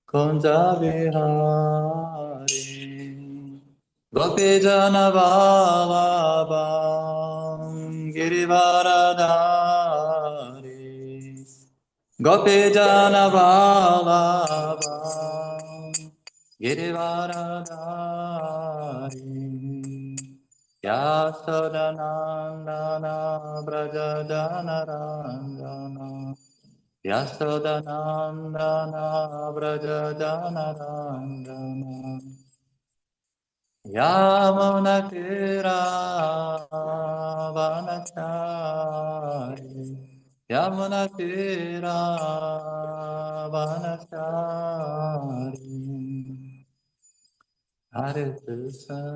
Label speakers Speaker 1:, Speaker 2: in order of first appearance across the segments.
Speaker 1: Kunjavihari Gopijana Vallabham Girivaradhari Gopijana Vallabham Girivaradhari Yasodanandana Brajajanarandana Yasodanandana Brajajanarandana Yamunatira Vanachari Yamunatira Vanachari Hare Krishna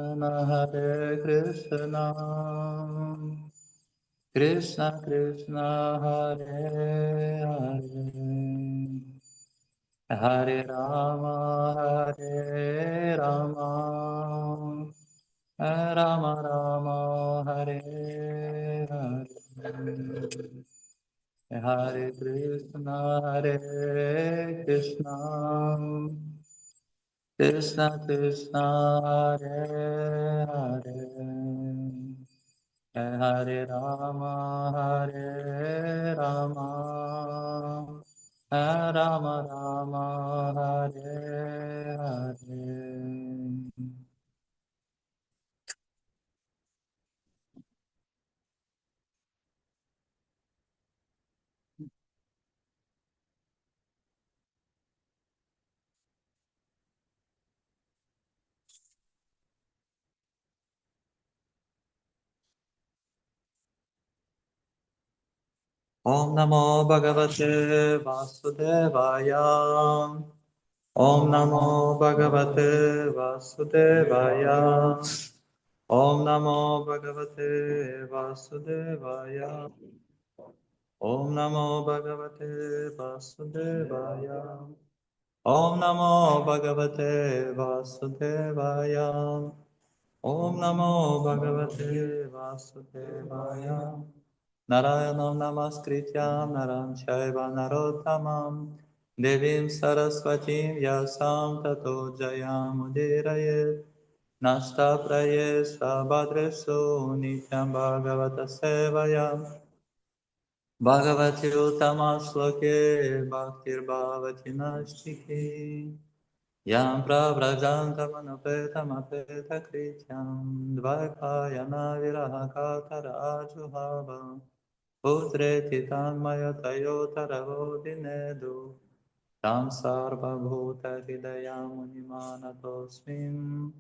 Speaker 1: Krishna Krishna Hare Hare Hare Rama Rama Rama Hare Hare Hare Krishna Krishna Krishna Hare Hare Hare Rama Rama Rama Hare Hare Om Namo Bhagavate Vasudevaya Om Namo Bhagavate Vasudevaya Om Namo Bhagavate Vasudevaya Om Namo Bhagavate Vasudevaya Om Namo Bhagavate Vasudevaya Om Namo Bhagavate Vasudevaya Narayanam Namaskrityam Naram Chaiva Narottamam Devim Saraswatim Vyasam Tato Jayam Udirayet Nasta Praye Sabhadresu Nityam Bhagavata Sevayam Bhagavati Uttama Sloke Bhaktir Bhavati Nastiki Yam Pravrajantam Anupetam Apeta Krityam Dvaipayana Virahakatara Ajuhava Putreti Tanmaya Tayotaravo Dinedu Tam Sarva Bhuta Hridayam Unimanatosmim.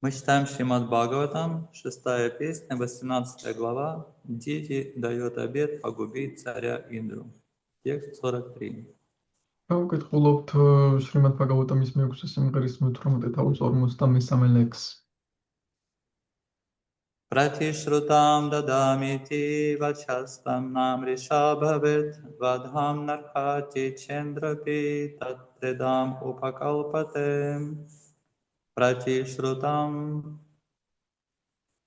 Speaker 1: Мы читаем Шримад Бхагаватам, 6 песня, 18 глава. Дити дает обет погубить царя Индру. Текст 43.
Speaker 2: ვკითხულობთ შრიმად ბაგავატამის მე-6 სიმღერის მე-18 თავის 53 ლექსს.
Speaker 1: Pratishrutam dadamiti vachastam namrisha bhavet vadham narkhati chendrapi tatredam upakalpatem. Pratishrutam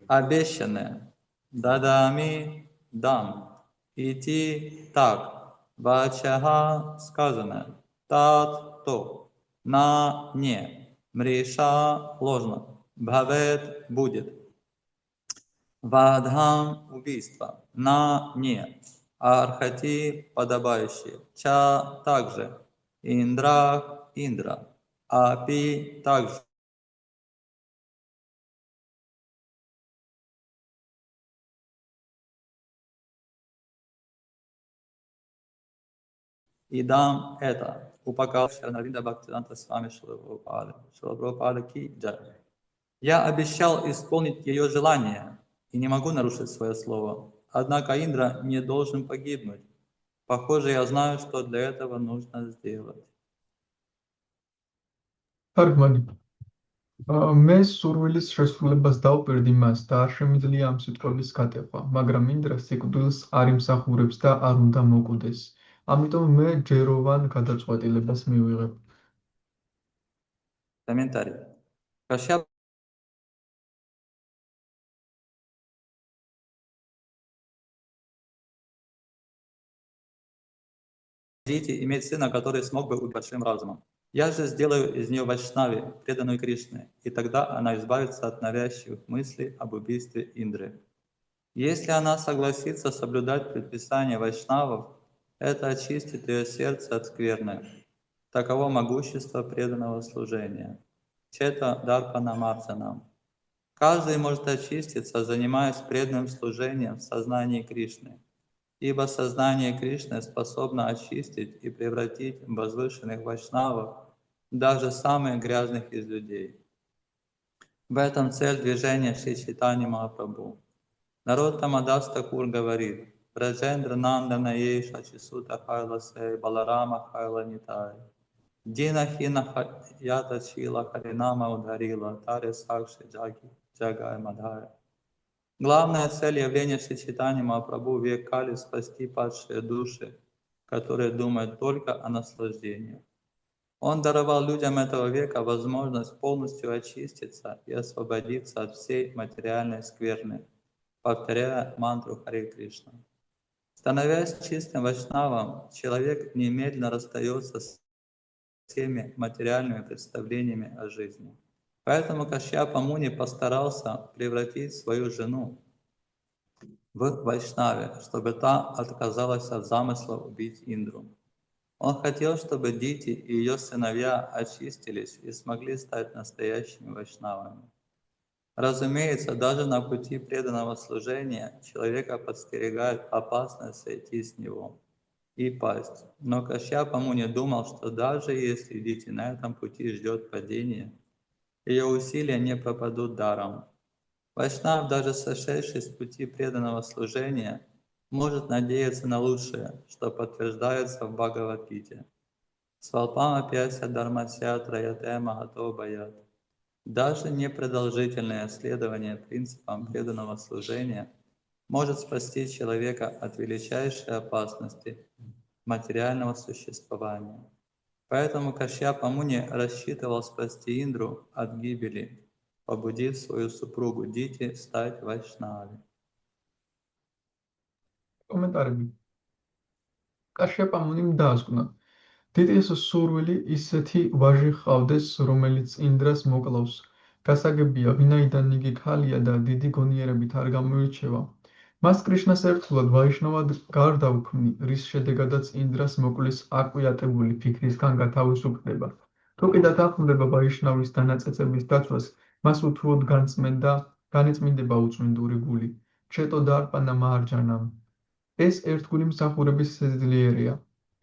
Speaker 1: обещанное, дадами дам, идти так, вачаха сказано, тат то, на не, мриша ложно, бхавет будет, вадхам убийство, на не, архати подобающее, ча также, индра индра, апи также. И дам это. Упакал Шаранаврида Бхактивиданта Свами Шрила Прабхупада ки джай. Я обещал исполнить ее желание и не могу нарушить свое слово. Однако Индра не должен погибнуть. Похоже, я знаю, что для этого нужно сделать.
Speaker 2: Targmani. მე სურვილის შესრულებას დავპირდი მას და არ შემიძლია ამ სიტყვების გატეხვა, მაგრამ ინდრა სიკვდილს არ იმსახურებს და არ უნდა მოკვდეს. ამიტომ მე ჯეროვან გადაწყვეტილებას მივიღებ.
Speaker 1: Комментарий. Кашьяп иметь сына, который смог бы быть большим разумом. Я же сделаю из нее Вайшнави, преданную Кришне, и тогда она избавится от навязчивых мыслей об убийстве Индры. Если она согласится соблюдать предписания вайшнавов, это очистит ее сердце от скверны. Таково могущество преданного служения. Чета Дарпана Марджана. Каждый может очиститься, занимаясь преданным служением в сознании Кришны, ибо сознание Кришны способно очистить и превратить в возвышенных вайшнавов даже самых грязных из людей. В этом цель движения Шри Чайтаньи Махапрабху. Народ Тамадас Такур говорит: Браджендра Нандана Ейша Чисута Хайла Сей Баларама Хайла Нитай. Дина Хина Ята Чила Харинама Ударила Таре Сакши Джаги Джагай Мадхая. Главная цель явления Шри Чайтаньи Махапрабху в век Кали — спасти падшие души, которые думают только о наслаждении. Он даровал людям этого века возможность полностью очиститься и освободиться от всей материальной скверны, повторяя мантру Харе Кришна. Становясь чистым вайшнавом, человек немедленно расстается с всеми материальными представлениями о жизни. Поэтому Кашьяпа Муни постарался превратить свою жену в Вайшнаве, чтобы та отказалась от замысла убить Индру. Он хотел, чтобы Дити и ее сыновья очистились и смогли стать настоящими вайшнавами. Разумеется, даже на пути преданного служения человека подстерегает опасность сойти с него и пасть. Но Кашьяпа Муни думал, что даже если Дити на этом пути ждет падение, ее усилия не пропадут даром. Вайшнав, даже сошедший с пути преданного служения, может надеяться на лучшее, что подтверждается в Бхагавад-гите. Свалпама пяся дармасya траяте махато баят. Даже непродолжительное следование принципам преданного служения может спасти человека от величайшей опасности материального существования. Поэтому Кашьяпа Муни рассчитывал спасти Индру от гибели, побудив свою супругу Дити стать вайшнави.
Speaker 2: კომენტარები. კაშიაპა მუნიმ დაასკვნა. დიდის სურვილი ისეთი ვაჟი ჰყავდეს, რომელიც ინდრას მოკლავს. გასაგებია, ვინაიდან იგი ქალია და დიდი გონიერებით არ გამოირჩევა. მას კრიშნას ერთგულად ვაიშნავად გარდაუქმნი, რის შედეგადაც ინდრას მოკლის აკვიატებული ფიქრისგან გათავისუფლდება. თუ კი დათანხმდება ვაიშნავის დანაწეწების დაცვას, მას უთუოდ განეწმინდება უწმინდური გული. ჩეტო დარპანა მარჯანამ. ეს ერთგული მსახურების სიძლიერეა.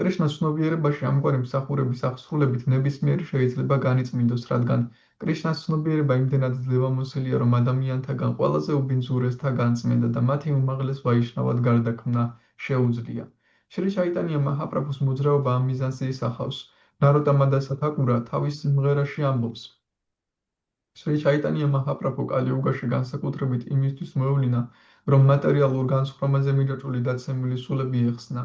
Speaker 2: კრიშნას ცნობიერებაში ამგვარი მსახურების აღსრულებით ნებისმიერი შეიძლება განიწმინდოს, რადგან კრიშნას ცნობიერება იმდენად ძლევამოსილია, რომ ადამიანთაგან ყველაზე უბინძურესთა განწმენდა და მათი უმაღლეს ვაიშნავად გარდაქმნა შეუძლია. შრი ჩაიტანია მაჰაპრაბჰუს მოძრაობა ამ მიზანს ისახავს. ნაროტამადასა თაკურა თავის სიმღერაში ამბობს: შრი ჩაიტანია მაჰაპრაბჰუ კალიუგაში განსაკუთრებით იმისთვის მოევლინა, რომ მატერიალურ განსხვრომაზე მირაჭული დაცემული სულები ეხსნა.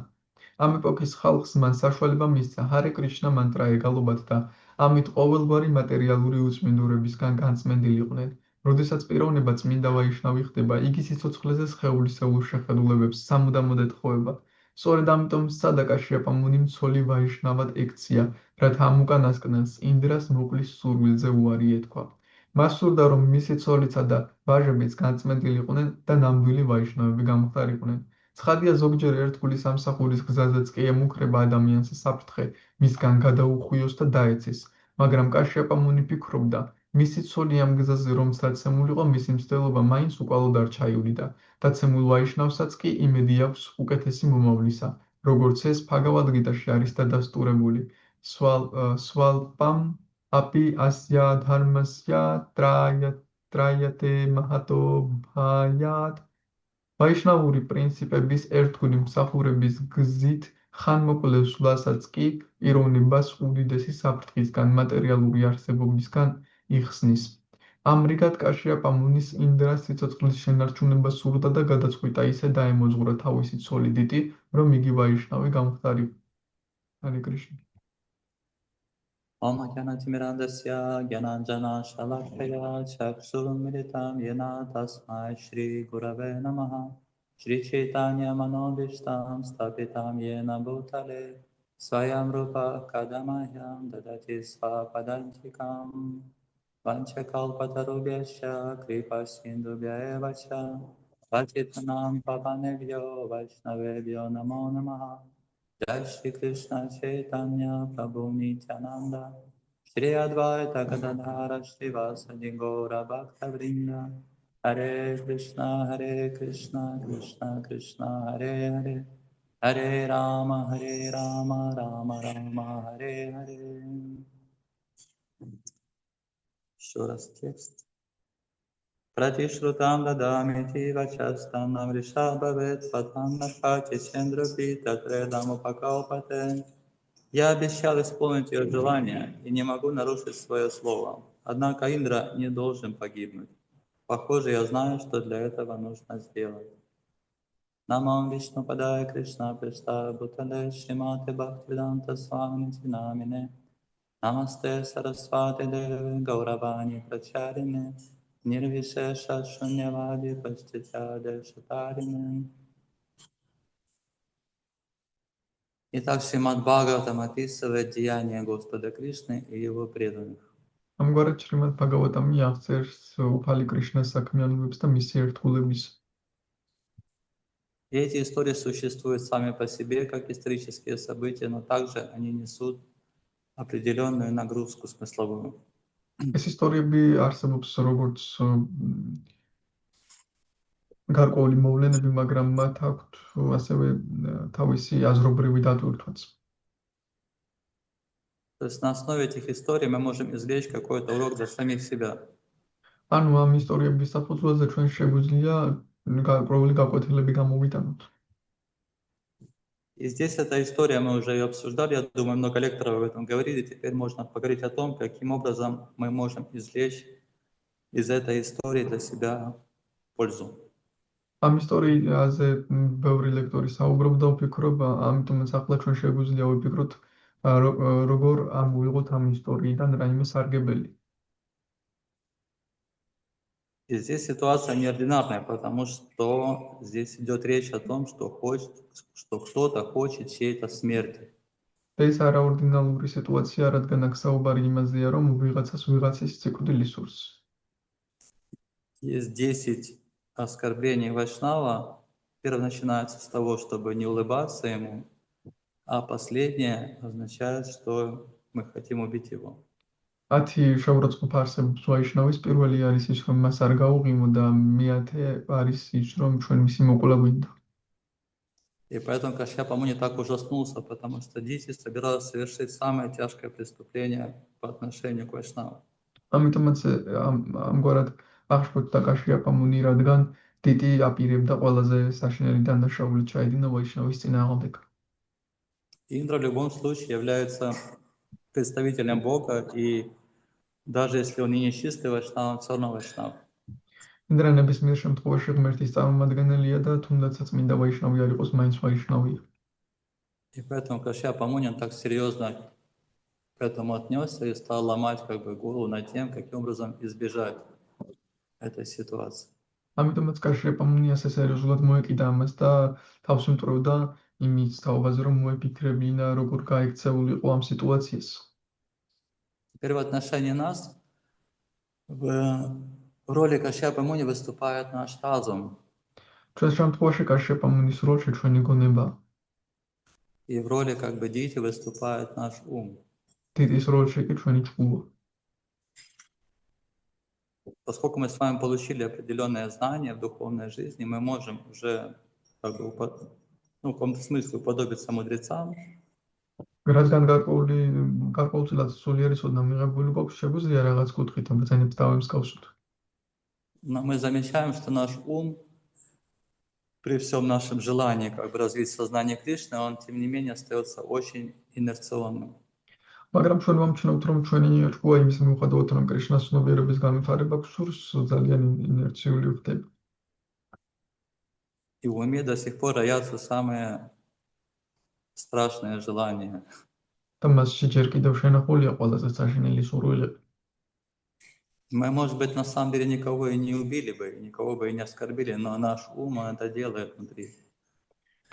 Speaker 2: ამ ეპოქის ხალხს მან საშუალება მისცა ჰარე კრიშნა მანტრა ეგალობათ და ამით ყოველგვარი მატერიალური უწმინდურებისგან განწმენდილიყვნენ. როდესაც პიროვნება წმინდა ვაიშნავი ხდება, იგი სიცოცხლეზე სხეულისეულ შეხედულებებს სამუდამოდ ეთხოვება. სწორედ ამიტომ სცადა კაშიაპა მუნიმ ცოლი ვაიშნავად ექცია, რათა ამ უკანასკნელს ინდრას მოკლის სურვილზე უარი ეთქვა. მას სურდა, რომ მისი ცოლისა და ვაჟებიც განწმენდილიყვნენ და ნამდვილი ვაიშნავები გამხდარიყვნენ. ცხადია, ზოგჯერ ერთგულის ამსახურის გზაზეც კი ემუქრება ადამიანს საფრთხე, მისგან გადაუხვიოს და დაეცეს, მაგრამ კაშიაპა მუნი ფიქრობდა, მისი ცოლი ამ გზაზე რომ დაცემულიყო, მისი მცდელობა მაინც უკვალოდ არ ჩაივლიდა. დაცემულ ვაიშნავსაც კი იმედი აქვს უკეთესი მომავლისა, როგორც ეს ბჰაგავად-გიტაში არის დადასტურებული. სვალპამ აპი ასია ධარმასია ტრაიათე მაჰატო ბჰაიათ. ვაიშნავური პრინციპების ერთგული მსახურების გზით ხანმოკლე სვლასაც კი პიროვნებას უდიდესი საფრთხისგან, მატერიალური არსებობისგან იხსნის. ამრიგად კაშიაპა მუნის ინდრას სიცოცხლის შენარჩუნება სურდა და გადაწყვიტა ისე დაემოძღვრა თავისი ცოლი დიტი, რომ იგი ვაიშნავი გამხდარიყო. ჰარე კრიშნა.
Speaker 1: Om Gyanatimirandasya Gyananjana Shalakaya Chakshurumiritam Yena Tasmai Shri Gurave Namaha Shri Chaitanya Manobishtam Stapitam Yena Bhutale Swayam Rupa Kadamahyam Dadati Svapadantikam Vanchakalpatarubhyascha Kripa Sindhubhya Evacha Vachitanam Pavanebhyo Vaishnavebhyo Namo Namaha Jai Shri Krishna Chaitanya Prabhu Nityananda Shri Advaita Gadadhara Srivasadi Gaura Bhakta Vrinda Hare Krishna Krishna Krishna Hare Hare Hare Rama, Rama Rama, Hare Hare. Еще раз текст. Pratishrutam dadamiti vachastanam rishabhavet patam nachati чендрапи татредам упакалпате. Я обещал исполнить ее желание и не могу нарушить свое слово. Однако Индра не должен погибнуть. Похоже, я знаю, что для этого нужно сделать. Намам Вишну Падая Кришна Пришта Бхутале Шримати Бхактивиданта Сваминити Намине Намасте Сарасвати Деве Гауравани Прачарине Нирвишеша Шуньявади Паститя Дешатарине. Итак, Шримад Бхагаватам описывает деяния Господа Кришны и его преданных.
Speaker 2: ამგვარად შრიმად ბhagavatam-ი აღწერს უფალი კრიშნას საქმიანობებს და მისი ერთგულების.
Speaker 1: И эти истории существуют сами по себе, как исторические события, но также они несут определенную нагрузку смысловую.
Speaker 2: ეს ისტორიები არსებობს როგორც გარკვეული მოვლენები, მაგრამ მათ აქვთ ასევე თავისი აზრობრივი დატვირთვაც.
Speaker 1: То есть на основе этих историй мы можем извлечь какой-то урок для самих себя.
Speaker 2: ანუ ამ ისტორიების საფუძველზე ჩვენ შეგვიძლია გარკვეული გაკვეთილები გამოვიტანოთ.
Speaker 1: И здесь эта история, мы уже ее обсуждали, я думаю, много лекторов об этом говорили, теперь можно поговорить о том, каким образом мы можем извлечь из этой истории для себя пользу.
Speaker 2: ამ ისტორიაზე ბევრი ლექტორი საუბრობდა, ვფიქრობ, ამიტომაც ახლა ჩვენ შეგვიძლია ვიფიქროთ, როგორ ამოვიღოთ ამ ისტორიიდან რაიმე სარგებელი.
Speaker 1: И здесь ситуация неординарная, потому что здесь идет речь о том, что кто-то хочет чьей-то смерти.
Speaker 2: ეს არაორდინალური სიტუაცია, რადგან აქ საუბარი იმაზეა, რომ ვიღაცას ვიღაცის სიკვდილი სურს.
Speaker 1: Есть 10 оскорблений Вайшнава. Первое начинается с того, чтобы не улыбаться ему, а последнее означает, что мы хотим убить его.
Speaker 2: 10 შეურაცხყოფა არსებობს ვაიშნავის. პირველი არის ის, რომ მას არ გაუღიმო და მეათე არის ის, რომ ჩვენ მისი მოკლა გვინდა.
Speaker 1: И поэтому Кашьяпа Муни так ужаснулся, потому что дети собирались совершить самое тяжкое преступление по отношению к Вайшнаву.
Speaker 2: ამიტომაც ამგვარად აღშფოთდა კაშიაპა მუნი, რადგან დიტი აპირებდა ყველაზე საშინელი დანაშაული ჩაედინა ვაიშნავის წინააღმდეგ.
Speaker 1: Индра в любом случае является представителем Бога, и даже если он и не чистый Вайшнав, он все равно Вайшнав.
Speaker 2: ინდრა ნებისმიერ შემთხვევაში ღმერთის წარმომადგენელია და თუნდაც წმინდა ვაიშნავი არ იყოს, მაინც ვაიშნავია.
Speaker 1: И поэтому Кашьяпа Муни так серьезно к этому отнесся и стал ломать голову над тем, каким образом избежать этой ситуации.
Speaker 2: ამიტომაც კაშიაპა მუნი ასე სერიოზულად მოეკიდა ამას და თავს ემტვრევდა იმის თაობაზე, რომ მოეფიქრებინა, როგორ გაექცეულიყო ამ სიტუაციას.
Speaker 1: Теперь в отношении нас в роли Кашьяпа Муни выступает наш разум.
Speaker 2: ჩვენს შემთხვევაში კაშიაპა მუნის როლში ჩვენი გონება.
Speaker 1: И в роли дети выступает наш ум.
Speaker 2: დიტის როლში კი ჩვენი ჭკუა.
Speaker 1: Поскольку мы с вами получили определенное знание в духовной жизни, мы можем уже в каком-то смысле уподобиться мудрецам.
Speaker 2: რადგან გარკვეულწილად სულიერი ცოდნა მიღებული გვაქვს, შეგვიძლია რაღაც კუთხით ამ ბრძანებს დავემსგავსოთ.
Speaker 1: Но мы замечаем, что наш ум, при всем нашем желании развить сознание Кришны, он тем не менее остается очень инерционным.
Speaker 2: მაგრამ ჩვენ ვამჩნევთ, რომ ჩვენი ჭკუა იმის მიუხედავად, რომ კრიშნას ცნობიერების განვითარება გსურს, ძალიან ინერციული ხდება.
Speaker 1: И в уме до сих пор роятся самые страшные желания.
Speaker 2: და მასში ჯერ კიდევ შენახულია ყველაზე საშინელი სურვილები.
Speaker 1: Мы, может быть, на самом деле никого и не убили бы, никого бы и не оскорбили, но наш ум это делает внутри.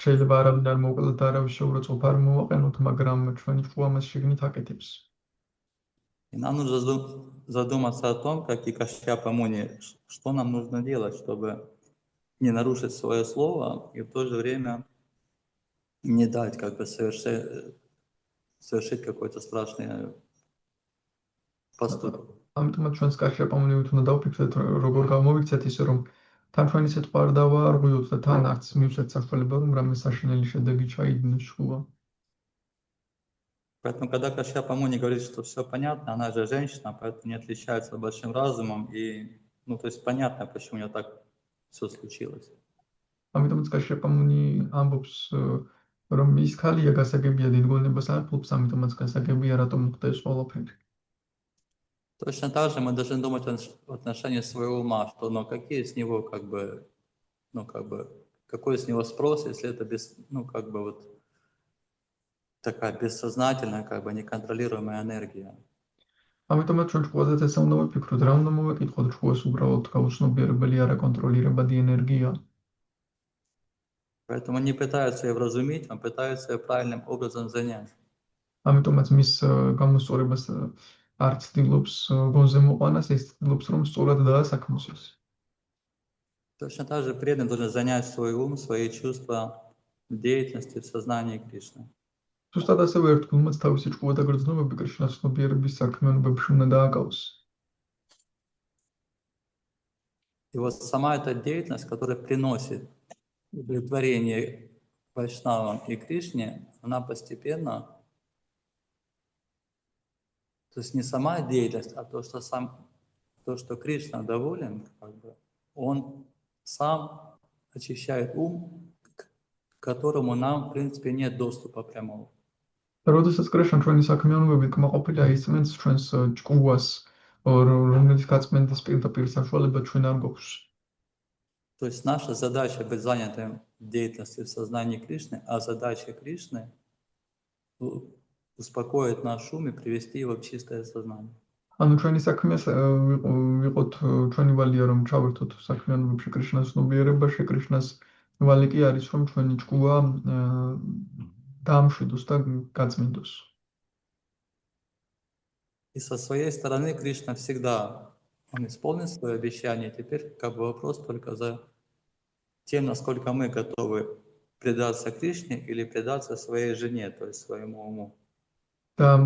Speaker 2: შეიძლება არავინ არ მოუკლათ და არავის შეურაცხყოფ არ მოვაყენოთ, მაგრამ ჩვენი ჭკუა მას შიგნით აკეთებს.
Speaker 1: И нам нужно задуматься о том, как и Кашьяпа Муни, что нам нужно делать, чтобы не нарушить свое слово и в то же время не дать как бы совершить какой-то страшный поступок.
Speaker 2: ამიტომაც ჩვენს კაშიაპამუნივით უნდა დავფიქრდეთ, როგორ გამოვიქცეთ ისე, რომ თან ჩვენი სიტყვა არ დავაარღვიოთ და თან არც მივცეთ საშუალება, რომ რამე საშინელი შედეგი ჩაიდინოს ჭკუა.
Speaker 1: Поэтому, когда Кашьяпа Муни говорит, что все понятно, она же женщина, поэтому не отличается большим разумом, и, ну, то есть понятно, почему у нее так все случилось.
Speaker 2: ამიტომაც კაშიაპამუნი ამბობს, რომ ის ქალია გასაგებია დიდგონებას არ ფლობს, ამიტომაც გასაგებია რატომ მოხდა ეს ყველაფერი.
Speaker 1: Точно так же мы должны думать в отношении своего ума, что, ну, какие с него, как бы, какой с него спрос, если это такая бессознательная, как бы неконтролируемая энергия.
Speaker 2: ამიტომაც ჩვენ ჭკუაზეც ესე უნდა ვიფიქროთ, რა უნდა მოვეკითხოთ ჭკუას უბრალოდ გაუცნობიერებელი არაკონტროლირებადი ენергия.
Speaker 1: Поэтому не пытаются ее вразумить, а пытаются ее правильным образом занять.
Speaker 2: ამიტომაც მის გამოსწორებას არ ცდილობს გონზე მოყვანას, ის ცდილობს რომ სწორად დაასაქმოსოს.
Speaker 1: Точно так же преданный должен занять свой ум, свои чувства в деятельности, в сознании Кришны.
Speaker 2: ზუსტად ასევე ერთგულმაც თავისი ჭკუა და გრძნობები კრიშნას ცნობიერების საქმიანობებში უნდა დააკავოს.
Speaker 1: И вот сама эта деятельность, которая приносит удовлетворение Вайшнавам и Кришне, она постепенно, то есть не сама деятельность, а то, что Кришна доволен, как бы, он сам очищает ум, к которому нам, в принципе, нет доступа прямого.
Speaker 2: როდესაც კრიშნა ჩვენი საქმიანობებით კმაყოფილია, ისმენს ჩვენს ჭკუას, რომელიც გაწმენდის პირდაპირ საშუალება ჩვენ არ გვაქვს.
Speaker 1: То есть наша задача быть занятым в деятельности в сознании Кришны, а задача Кришны успокоить наш ум и привести его в чистое сознание.
Speaker 2: ანუ ჩვენი საქმე ვიყოთ, ჩვენი ვალია რომ ჩავერთოთ საქმიანობებში კრიშნას ცნობიერებაში, კრიშნას ვალი კი არის რომ ჩვენი ჭკუა დაამშვიდოს და გაწმინდოს.
Speaker 1: И со своей стороны Кришна всегда, он исполнит свое обещание. Теперь как бы вопрос только за тем, насколько мы готовы предаться Кришне или предаться своей жене, то есть своему уму.
Speaker 2: და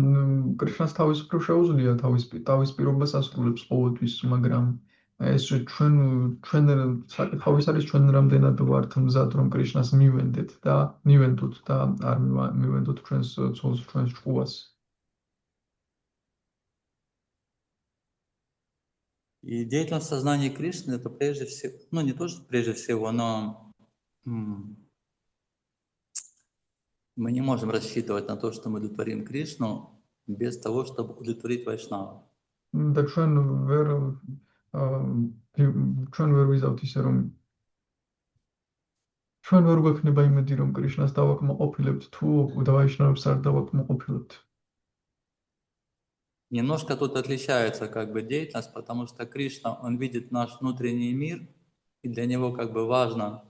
Speaker 2: კრიშნას თავისუფლად შეუძლია თავის პირობას ასრულებს ყოველთვის, მაგრამ ეს ჩვენ საკითხავი არის ჩვენ რამდენად ვართ მზად რომ კრიშნას მივენდოთ და არ მივენდოთ ჩვენს ცოლს, ჩვენს ჭკუას.
Speaker 1: И деятельность сознания Кришны это прежде всего, ну не то, что прежде всего, но мы не можем рассчитывать на то, что мы удовлетворим Кришну без того, чтобы удовлетворить Вайшнава.
Speaker 2: და ჩვენ ვერ ვიზავთ ისე რომ ჩვენ ვერ გვექნება იმედი რომ კრიშნას დავაკმაყოფილებთ თუ ვაიშნავებს არ დავაკმაყოფილებთ.
Speaker 1: Немножко тут отличается как бы деятельность, потому что Кришна, он видит наш внутренний мир, и для него как бы важно,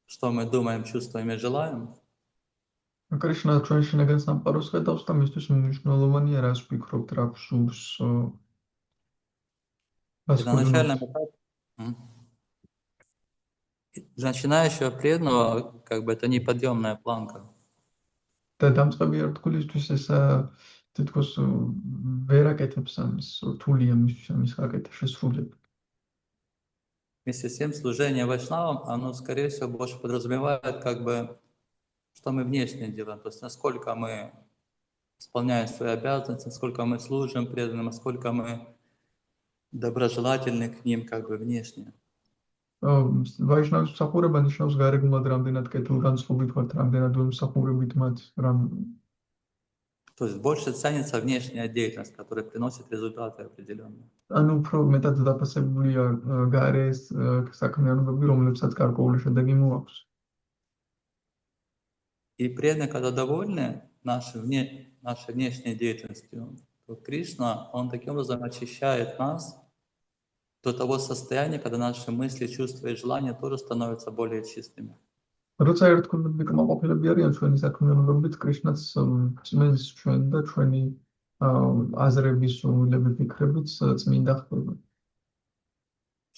Speaker 1: что мы думаем, чувствуем и желаем.
Speaker 2: კრიშნა ჩვენ შინაგან სამყაროს ხედავს და მისთვის მნიშვნელოვანია რას ვფიქრობთ, რა გვსურს.
Speaker 1: И на начальном этапе для начинающего преданного как бы это неподъемная планка.
Speaker 2: და დამწყები ერთგულისთვის ეს თითქოს ვერ აკეთებს ამის რთულია მის აკეთა შესრულება.
Speaker 1: Вместе с тем служение Вайшнавам, оно скорее всего больше подразумевает как бы что мы внешне делаем, то есть насколько мы исполняем свои обязанности, насколько мы служим преданным, насколько мы доброжелательны к ним как бы внешне.
Speaker 2: ვაიშნავის მსახურება ნიშნავს გარეგნულად რამდენად კეთილგანწყობით ვართ, რამდენად ვემსახურებით მათ,
Speaker 1: То есть больше ценится внешняя деятельность, которая приносит результаты определенные.
Speaker 2: ანუ უფრო მეტად დაფასებულია გარეის საქმიანობები, რომლებსაც გარკვეული შედეგი მოაქვს.
Speaker 1: И преданные, когда довольны нашей внешней деятельностью, то Кришна, он таким образом очищает нас до того состояния, когда наши мысли, чувства и желания тоже становятся более чистыми.
Speaker 2: როცა ერთგულები კმაყოფილები არიან ჩვენი საქმიანობებით, კრიშნაც წმენს ჩვენ და ჩვენი აზრების, სურვილები, ფიქრებიც წმინდა ხდება.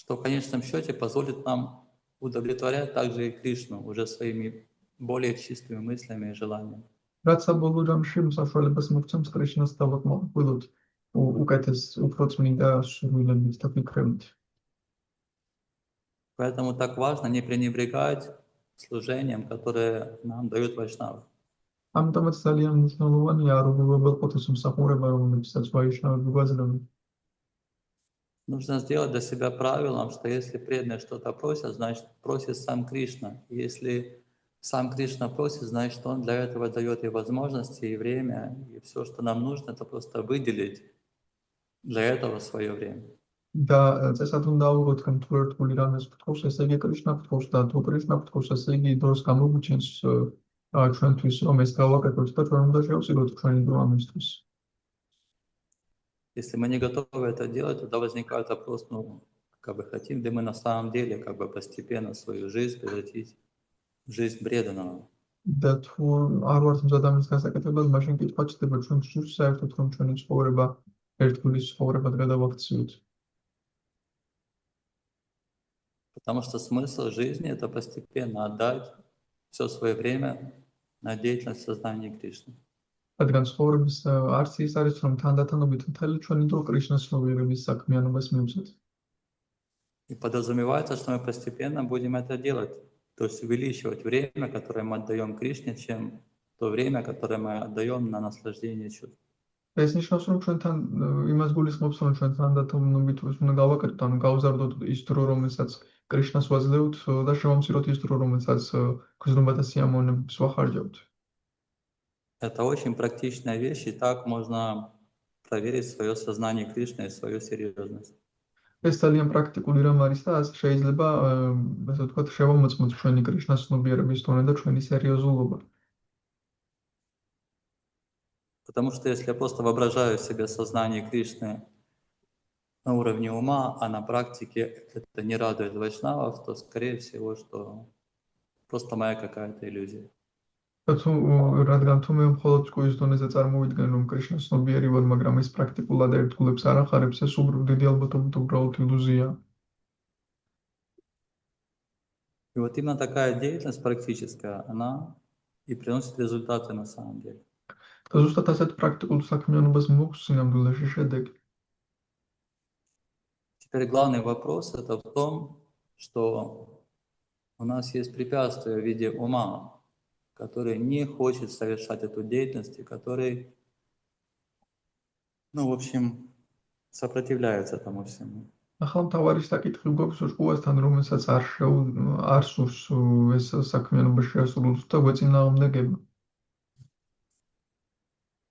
Speaker 1: Что в конечном счете позволит нам удовлетворять также и Кришну уже своими более чистыми мыслями и желаниями.
Speaker 2: რაც საბოლოო ჯამში საშუალებას მოგცემს კრიშნას დავაკმაყოფილოთ უკეთეს, უფრო წმინდა სურვილებით და ფიქრებით.
Speaker 1: Поэтому так важно не пренебрегать служением, которое нам дают вайшнавы.
Speaker 2: ამიტომაც ძალიან მნიშვნელოვანია არ უგულვებელყოთ ეს მსახურება, რომელსაც ვაიშნავები გვაძლევენ.
Speaker 1: Нужно сделать для себя правилом, что если преданные что-то просят, значит просит сам Кришна. И если сам Кришна просит, значит он для этого дает и возможности, и время, и все, что нам нужно, это просто выделить для этого свое время.
Speaker 2: და წესად უნდა ავიღოთ, რომ თუ ერთგული რამეს გთხოვს, ესე იგი კრიშნა გთხოვს და თუ კრიშნა გთხოვს, ესე იგი დროს გამოგვიჩენს ჩვენთვის, რომ ეს გავაკეთოთ და ჩვენ უნდა შევწიროთ ჩვენი დრო ამისთვის.
Speaker 1: Если мы не готовы это делать, тогда возникает вопрос, ну, как бы хотим ли мы на самом деле как бы постепенно свою жизнь превратить в жизнь преданного.
Speaker 2: და თუ არ ვართ მზად ამის გასაკეთებლად, მაშინ კითხვა ჩდება ჩვენ გსურს საერთოდ რომ ჩვენი ცხოვრება ერთგულის ცხოვრებად გადავაქციოთ.
Speaker 1: Потому что смысл жизни – это постепенно отдать все свое время на деятельность сознания Кришны.
Speaker 2: რადგან ცხოვრების არც ის არის, რომ თანდათანობით მთელი ჩვენი დრო კრიშნას ცნობიერების საქმიანობას მივცეთ.
Speaker 1: И подразумевается, что мы постепенно будем это делать, то есть увеличивать время, которое мы отдаем Кришне, чем то время, которое мы отдаем на наслаждение чувств.
Speaker 2: ეს ნიშნავს, რომ ჩვენთან იმას გულისხმობს, რომ ჩვენ თანდათანობით უნდა გავაკეთოთ, ანუ გავზარდოთ ის დრო, რომელსაც კრიშნას ვაძლევთ და შევამციროთ ის დრო, რომელსაც გზნობა და სიამოვნებებს ვახარჯავთ.
Speaker 1: Это очень практичная вещь, и так можно проверить свое сознание Кришны и свою серьезность.
Speaker 2: ეს ძალიან პრაქტიკული რამ არის და ასე შეიძლება, ასე ვთქვათ, შევამოწმოთ ჩვენი კრიშნას ცნობიერების დონე და ჩვენი სერიოზულობა.
Speaker 1: Потому что если я просто воображаю себе сознание Кришны на уровне ума, а на практике это не радует вайшнавов, то скорее всего, что просто моя какая-то иллюзия.
Speaker 2: თუ რადგან თუ მე მხოლოდ ჭკუის დონეზე წარმოვიდგენ, რომ კრიშნას ცნობიერი ვარ, მაგრამ ეს პრაქტიკულად ერთგულებს არ ახარებს, ეს დიდი ალბათობით უბრალოდ ილუზია.
Speaker 1: И вот именно такая деятельность практическая, она и приносит результаты на самом деле.
Speaker 2: და ზუსტად ასეთ პრაქტიკულ საქმიანობას მოგვს სინამდვილეში შედეგი.
Speaker 1: Теперь главный вопрос это в том, что у нас есть препятствия в виде ума, который не хочет совершать эту деятельность, и который, ну, в общем, сопротивляется этому всему.
Speaker 2: ახლა მთავარი საკითხი გვაქვს ჭკუასთან, რომელსაც არ სურს ეს საქმიანობა შეასრულოს და გვეწინააღმდეგება.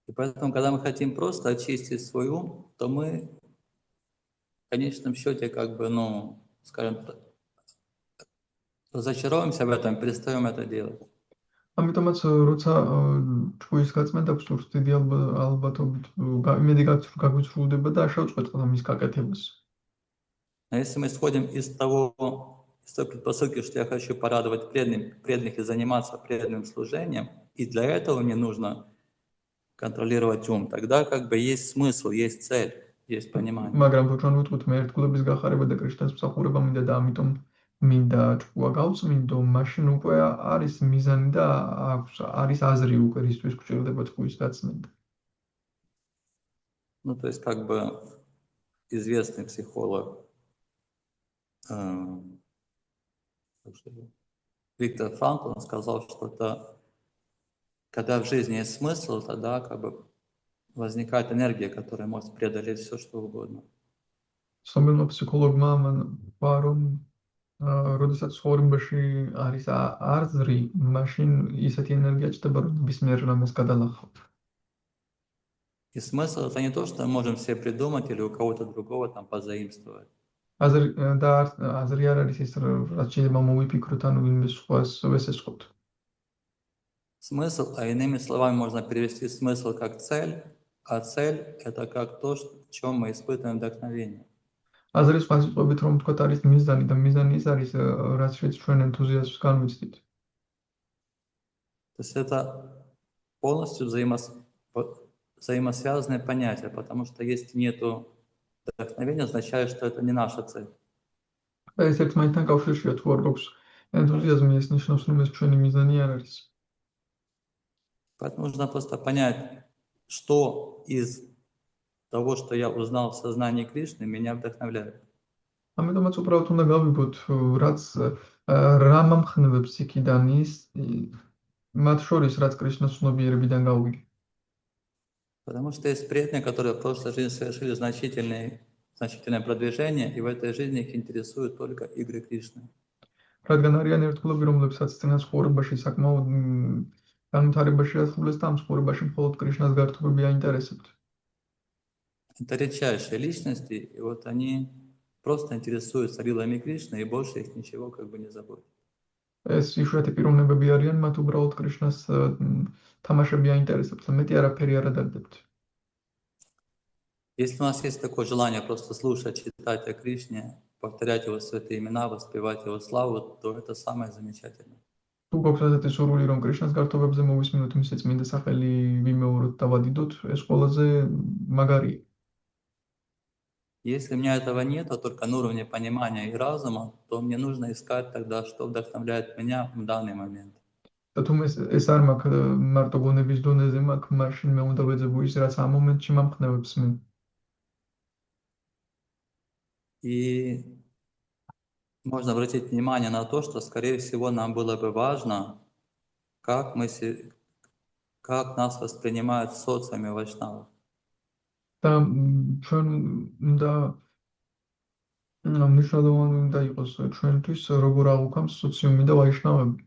Speaker 1: И поэтому, когда мы хотим просто очистить свой ум, то мы в конечном счете, как бы, ну, скажем так, разочаровываемся в этом, перестаем это делать.
Speaker 2: ამიტომაც როცა ჭკუის გაწმენდა გსურს, დიდი ალბათობით იმედი გაქვს, რომ გაგვიცრუდება და არ შევწყვეტ ამის გაკეთებას.
Speaker 1: Но если мы исходим из той предпосылки, что я хочу порадовать преданных и заниматься преданным служением, и для этого мне нужно контролировать ум, тогда как бы есть смысл, есть цель, есть понимание.
Speaker 2: მაგრამ თუ ჩვენ ვიტყვით მე ერთგულების გახარება და კრიშნას მსახურება მინდა და ამიტომ მინდა ჭკუა გავწმინდო, მაშინ უკვე არის მიზანი და არის აზრი უკვე რისთვის გვჭირდება ჭკუის გაწმენდა.
Speaker 1: Ну, то есть как бы известный психолог Виктор Франкл сказал, что это когда в жизни есть смысл, тогда как бы возникает энергия, которая может преодолеть все, что угодно.
Speaker 2: Сомнительно психологმა მან თქვა, რომ როდესაც ცხოვრებაში არის აზრი, მაშინ ისეთი ენერგია ჩდება, რომ ნებისმიერ რამეს გადალახავთ.
Speaker 1: И смысл это не то, что мы можем себе придумать или у кого-то другого там позаимствовать.
Speaker 2: აზრი არ არის ის, რაც შეიძლება მოვიფიქროთ, ანუ ვინმე სხვას ვესესხოთ.
Speaker 1: Смысл, а иными словами можно перевести смысл как цель, а цель это как то, в чем мы испытываем вдохновение.
Speaker 2: აზრის სხვა სიტყვებით რომ თქვათ არის მიზანი და მიზანი ის არის, რაც შეც ჩვენ ენთუზიაზმს განვიცდით.
Speaker 1: То есть это полностью взаимосвязанные понятия, потому что если нету вдохновения, означает, что это не наша цель.
Speaker 2: ეს ერთმანეთთან კავშირშია, თუ არ გვაქვს ენთუზიაზმი, ეს ნიშნავს, რომ ეს ჩვენი მიზანი არ არის.
Speaker 1: Поэтому нужно просто понять, что из того, что я узнал в сознании Кришны, меня вдохновляет.
Speaker 2: ამიტომაც უბრალოდ უნდა გავიგოთ, რაც რა მომხნევებს იქიდან ის მათ შორის, რაც კრიშნას ცნობიერებიდან გავიგე.
Speaker 1: Потому что есть преданные, которые в прошлой жизни совершили значительное продвижение, и в этой жизни их интересуют только игры Кришны.
Speaker 2: რადგან არიან ერთგულები, რომლებსაც წინას ცხოვრებაში საკმაოდ განვითარებაში ასრულეს და ამ ცხოვრებაში მხოლოდ კრიშნას გართობები აინტერესებთ.
Speaker 1: Это редчайшие личности, и вот они просто интересуются лилами Кришны, и больше их ничего как бы не заботит.
Speaker 2: ეს იშვიათი პიროვნებები არიან, მათ უბრალოდ კრიშნას თამაშები აინტერესებთ, მეტი არაფერი არ ადარდებთ.
Speaker 1: Если у нас есть такое желание просто слушать, читать о Кришне, повторять его святые имена, воспевать его славу, то это самое замечательное.
Speaker 2: თუ გვაქვს ასეთი სურვილი, რომ კრიშნას გართობებზე მოვისმინოთ, მისი წმინდა სახელი ვიმეოროთ და ვადიდოთ, ეს ყველაზე მაგარია.
Speaker 1: Если у меня этого нет, а только на уровне понимания и разума, то мне нужно искать тогда, что вдохновляет меня в данный момент.
Speaker 2: და თუ ეს არ მაქვს მარტო გონების დონეზე მაქვს, მაშინ მე უნდა ვეძებო ის, რაც ამ მომენტში მომხნევებს მე.
Speaker 1: И можно обратить внимание на то, что, скорее всего, нам было бы важно, как нас воспринимают в социуме вайшнавов.
Speaker 2: და ჩვენ უნდა მნიშვნელოვანი უნდა იყოს ჩვენთვის, როგორ აღუქვამს სოციუმი და ვაიშნავები.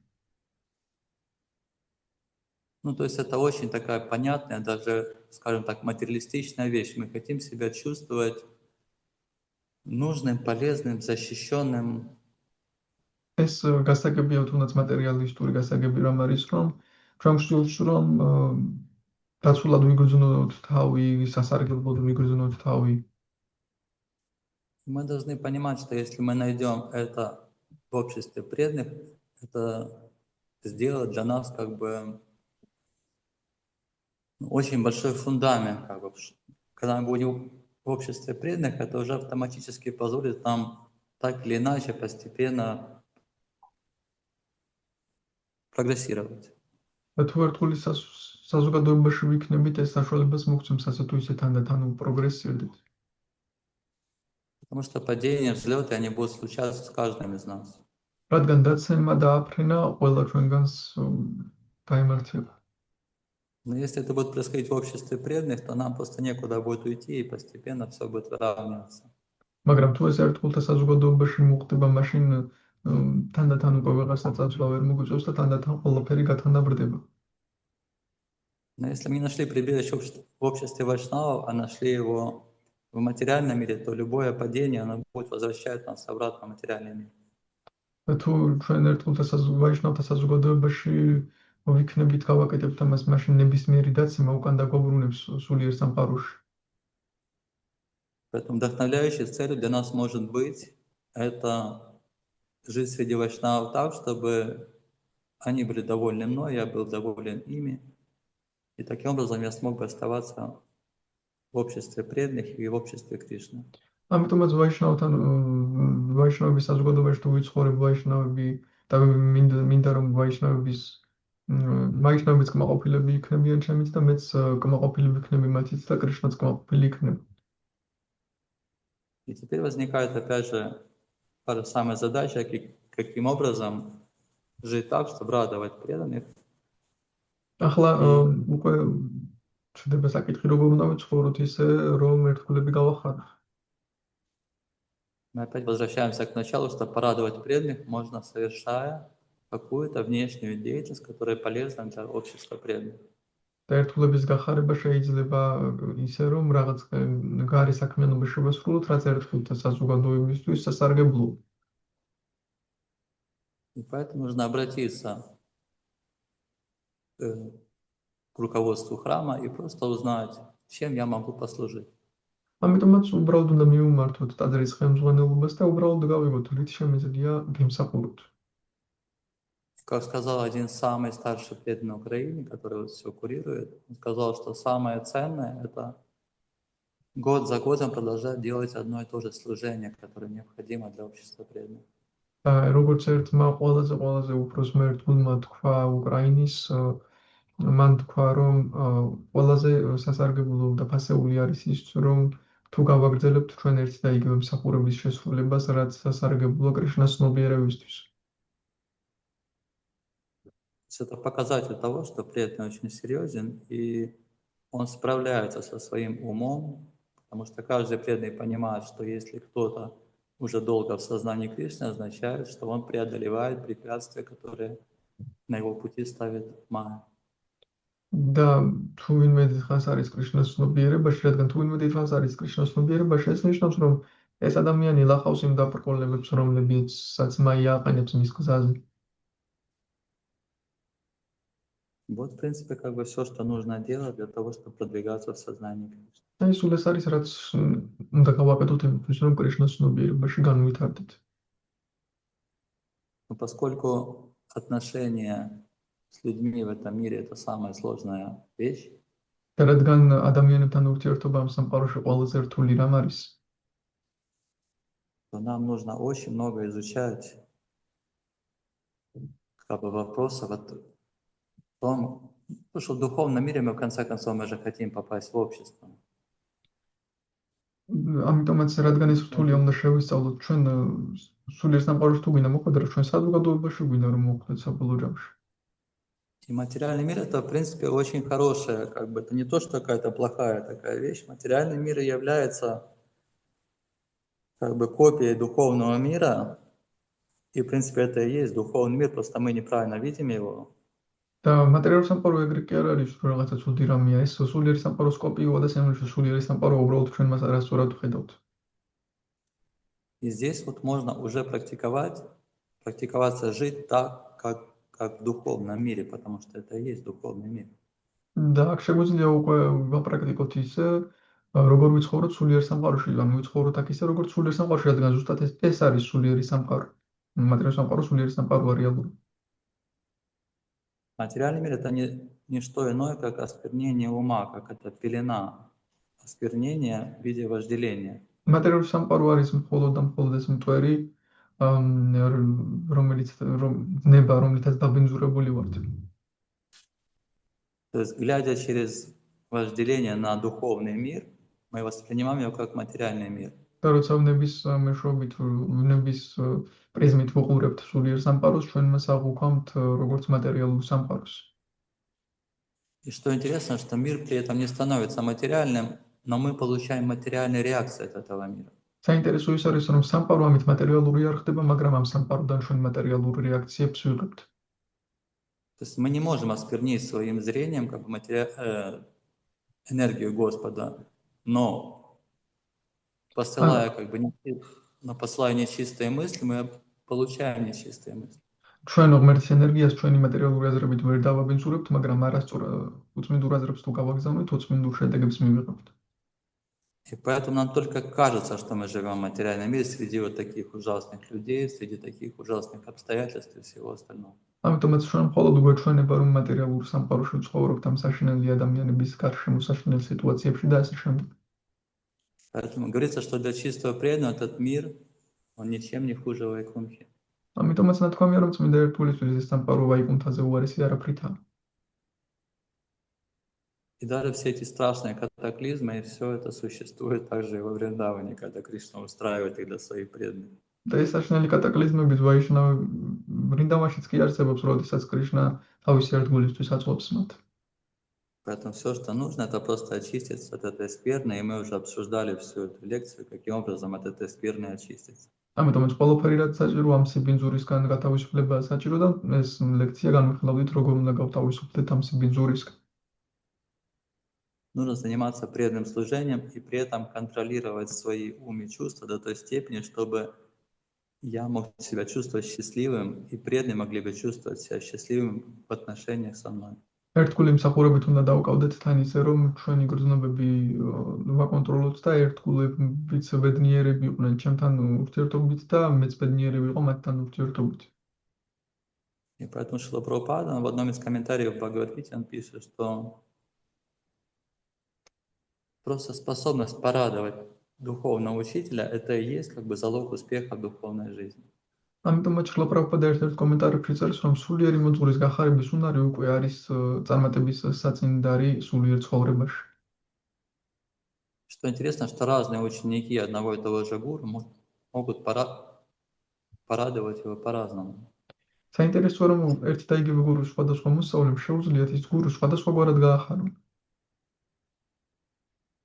Speaker 1: Ну, то есть это очень такая понятная, даже, скажем так, материалистичная вещь. Мы хотим себя чувствовать нужным, полезным, защищенным.
Speaker 2: ეს გასაგებია თუნდაც მატერიალისტური გასაგები რომ არის, რომ ჩვენ ვშვილს რომ დაცულად ვიგრძნოთ თავი, სასარგებლოდ ვიგრძნოთ თავი.
Speaker 1: Мы должны понимать, что если мы найдем это в обществе преданных, это сделает для нас как бы очень большой фундамент. Как бы. Когда мы будем в обществе преданных, это уже автоматически позволит нам так или иначе постепенно прогрессировать.
Speaker 2: თუ ერთგული საზოგადოებაში ვიქნებით, ეს საშუალებას მოგცემს ასე თუ ისე თანდათან პროგრესირდეთ.
Speaker 1: Потому что падения, взлеты, они будут случаться с каждым из нас.
Speaker 2: რადგან დაცემა და აფრენა ყველა ჩვენგანს გაიმართება.
Speaker 1: Но если это будет происходить в обществе преданных, то нам просто некуда будет уйти, и постепенно все будет выравниваться.
Speaker 2: მაგრამ თუ ეს ერთგულთა საზოგადოებაში მოხდება, მაშინ თანდათან უკვე ვეღარს წაწვლა ვერ მოგვიწევს და თანდათან ყველაფერი გათანდაბრდება.
Speaker 1: Но если мы не нашли прибежище в обществе вайшнавов, а нашли его в материальном мире, то любое падение, оно будет возвращать нас обратно в материальный мир.
Speaker 2: თუ ჩვენ ერთგულთა ვაიშნავთა საზოგადოებაში ვიქნებით, გავაკეთებთ ამას, მაშინ ნებისმიერი დაცემა უკან დაგვაბრუნებს სულიერ სამყაროში.
Speaker 1: Поэтому вдохновляющей целью для нас может быть это жить среди вайшнавов так, чтобы они были довольны мной, я был доволен ими. И таким образом я смог бы оставаться в обществе преданных и в обществе Кришны.
Speaker 2: ამიტომაც ვაიშნავების საზოგადოებაში თუ ვიცხოვრებ ვაიშნავები და მინდა რომ ვაიშნავებიც კმაყოფილები იქნებიან ჩემით და მეც კმაყოფილი ვიქნები მათით და კრიშნაც კმაყოფილი იქნება.
Speaker 1: И теперь возникает опять же та же самая задача, каким образом жить так, чтобы радовать преданных.
Speaker 2: ახლა უკვე ჩდება საკითხი, როგორ უნდა ვიცხოვროთ ისე, რომ ერთგულები გავახაროთ.
Speaker 1: Мы опять возвращаемся к началу, что порадовать преданных можно, совершая какую-то внешнюю деятельность, которая полезна для общества преданных.
Speaker 2: და ერთგულების გახარება შეიძლება ისე, რომ რაღაც გარე საქმიანობა შევასრულოთ, რაც ერთგულთა საზოგადოებისთვის სასარგებლოა.
Speaker 1: И поэтому нужно обратиться к руководству храма и просто узнать, чем я могу послужить.
Speaker 2: ამიტომაც უბრალოდ უნდა მივუმართოთ ტაძრის ხელმძღვანელობას და უბრალოდ გავიგოთ, რით შემიძლია გემსახუროთ.
Speaker 1: В Как сказал один самый старший преданный Украине, который вот все курирует, он сказал, что самое ценное – это год за годом продолжать делать одно и то же служение, которое необходимо для общества преданных.
Speaker 2: და როგორც ერთმა ყველაზე უფროს მერტულმა თქვა უკრაინის მან თქვა რომ ყველაზე სასარგებლო და ფასეული არის ის რომ თუ გავაგრძელებთ ჩვენ ერთი და იგივე მსახურების შესრულებას რაც სასარგებლოა კრიშნას ცნობიერებისთვის.
Speaker 1: Это показатель того, что преданный очень серьезен, и он справляется со своим умом, потому что каждый преданный понимает, что если кто-то уже долго в сознании Кришны, означает, что он преодолевает препятствия, которые на его пути ставит Майя.
Speaker 2: და თუ ვინმე დიდხანს არის კრიშნას ცნობიერებაში, რადგან თუ ვინმე დიდხანს არის კრიშნას ცნობიერებაში, ეს ნიშნავს, რომ ეს ადამიანი ლახავს იმ დაბრკოლებებს, რომლებიცაც მაია აყენებს მის გზაზე.
Speaker 1: Вот, в принципе, как бы все, что нужно делать для того, чтобы продвигаться в сознании Кришны.
Speaker 2: და ის სულ ეს არის, რაც უნდა გავაკეთოთ იმისთვის, რომ კრიშნას ცნობიერებაში განვითარდეთ.
Speaker 1: Но поскольку отношения с людьми в этом мире – это самая сложная вещь,
Speaker 2: და რადგან ადამიანებთან ურთიერთობა ამ სამყაროში ყველაზე რთული რამ არის,
Speaker 1: то нам нужно очень много изучать как бы вопросов о том, потому что в духовном мире мы в конце концов мы же хотим попасть в общество.
Speaker 2: ამიტომაც რადგან ეს რთულია, უნდა შევისწავლოთ ჩვენ სულიერ სამყაროში თუ გვინდა მოხვედრა, ჩვენ საზოგადოებაში გვინდა რომ მოხვდეთ საბოლოო ჯამში.
Speaker 1: И материальный мир – это, в принципе, очень хорошая, как бы, это не то, что какая-то плохая такая вещь. Материальный мир является как бы копией духовного мира, и, в принципе, это и есть духовный мир, просто мы неправильно видим его.
Speaker 2: და მატერიალური სამყარო ეგრე კი არ არის, რომ რაღაცა ცუდი რამეა, ეს სულიერი სამყაროს კოპიოა და სინამდვილეში სულიერი სამყარო უბრალოდ ჩვენ მას არასწორად ვხედავთ.
Speaker 1: И здесь вот можно уже практиковаться жить так, как в духовном мире, потому что это и есть духовный мир.
Speaker 2: და აქ შეგვიძლია უკვე ვაპრაქტიკოთ ისე, როგორ ვიცხოვროთ სულიერ სამყაროში, ანუ ვიცხოვროთ აქ ისე, როგორც სულიერ სამყაროში, რადგან ზუსტად ეს არის სულიერი სამყარო. მატერიალური სამყარო სულიერი სამყაროა რეალური.
Speaker 1: Материальный мир – это не что иное, как осквернение ума, как это пелена, осквернение в виде вожделения.
Speaker 2: მატერიალური სამყარო არის მხოლოდ და მხოლოდ ეს მტვერი, რომელიც ნება, რომლითაც დაბინძურებული ვართ.
Speaker 1: То есть, глядя через вожделение на духовный мир, мы воспринимаем его как материальный мир.
Speaker 2: და როცა ვნების მეშვეობით, ვნების პრიზმით ვუყურებთ სულიერ სამყაროს, ჩვენ მას აღვქვამთ როგორც მატერიალურ სამყაროს.
Speaker 1: И что интересно, что мир при этом не становится материальным, но мы получаем материальные реакции от этого мира.
Speaker 2: საინტერესო ის არის, რომ სამყარო ამით მატერიალური არ ხდება, მაგრამ ამ სამყაროდან ჩვენ მატერიალურ რეაქციებს ვიღებთ.
Speaker 1: То есть мы не можем осквернить своим зрением как бы энергию Господа, но посылая посылая нечистые мысли, мы получаем нечистые мысли.
Speaker 2: ჩვენ ღმერთის ენერგიას ჩვენი მატერიალური აზრებით ვერ დავაბინძურებთ, მაგრამ არასწორ უწმინდურ აზრებს თუ გავაგზავნით, უწმინდურ შედეგებს მივიღებთ.
Speaker 1: И поэтому нам только кажется, что мы живем в материальном мире среди вот таких ужасных людей, среди таких ужасных обстоятельств и всего остального.
Speaker 2: ამიტომაც ჩვენ მხოლოდ გვეჩვენება, რომ მატერიალურ სამყაროში ვცხოვრობთ ამ საშინელი ადამიანების გარშემო საშინელ სიტუაციებში და ასე შემდეგ.
Speaker 1: Поэтому говорится, что для чистого преданного этот мир, он ничем не хуже Вайкунхи.
Speaker 2: ამიტომაც ნათქვამია, რომ წმინდა ერთგულისთვის ეს სამყარო ვაიკუნთაზე უარესი არაფრითაა.
Speaker 1: И даже все эти страшные катаклизмы, и все это существует также и во Вриндаване, когда Кришна устраивает их для своих преданных.
Speaker 2: და ეს საშინელი კატაკლიზმები ვრინდავანშიც კი არსებობს, როდესაც კრიშნა თავის ერთგულისთვის აწვავს მათ.
Speaker 1: Поэтому все, что нужно, это просто очиститься от этой скверны, и мы уже обсуждали всю эту лекцию, каким образом от этой скверны очиститься.
Speaker 2: ამიტომაც ყველაფერი რაც საჭირო ამ სიბინძურისგან გათავისუფლება საჭირო და ეს ლექცია განვიხილავდით, როგორ უნდა გავთავისუფლდეთ ამ სიბინძურისგან.
Speaker 1: Нужно заниматься преданным служением и при этом контролировать свои ум и чувства до той степени, чтобы я мог себя чувствовать счастливым, и преданные могли бы чувствовать себя счастливым в отношениях со мной.
Speaker 2: ერთგული მსახურებით უნდა დავკავდეთ თან ისე, რომ ჩვენი გრძნობები ვაკონტროლოთ და ერთგულებიც ბედნიერები იყვნენ ჩემთან ურთიერთობით და მეც ბედნიერები ვიყო მათთან ურთიერთობით.
Speaker 1: И поэтому Шрила Прабхупада в одном из комментариев в Бхагавад-гите он пишет, что просто способность порадовать духовного учителя – это и есть как бы залог успеха в духовной жизни.
Speaker 2: ამიტომაც შრლა პრაბჰუპადა ერთ-ერთ კომენტარებში წერს, რომ სულიერი მოძღვრის გახარების უნარი უკვე არის წარმატების საწინდარი სულიერ ცხოვრებაში.
Speaker 1: Что интересно, что разные ученики одного и того же гуру могут порадовать его по-разному.
Speaker 2: საინტერესოა, რომ ერთი და იგივე გურუს სხვადასხვა მოსწავლემ შეუძლიათ ის გურუ სხვადასხვაგვარად გაახარონ.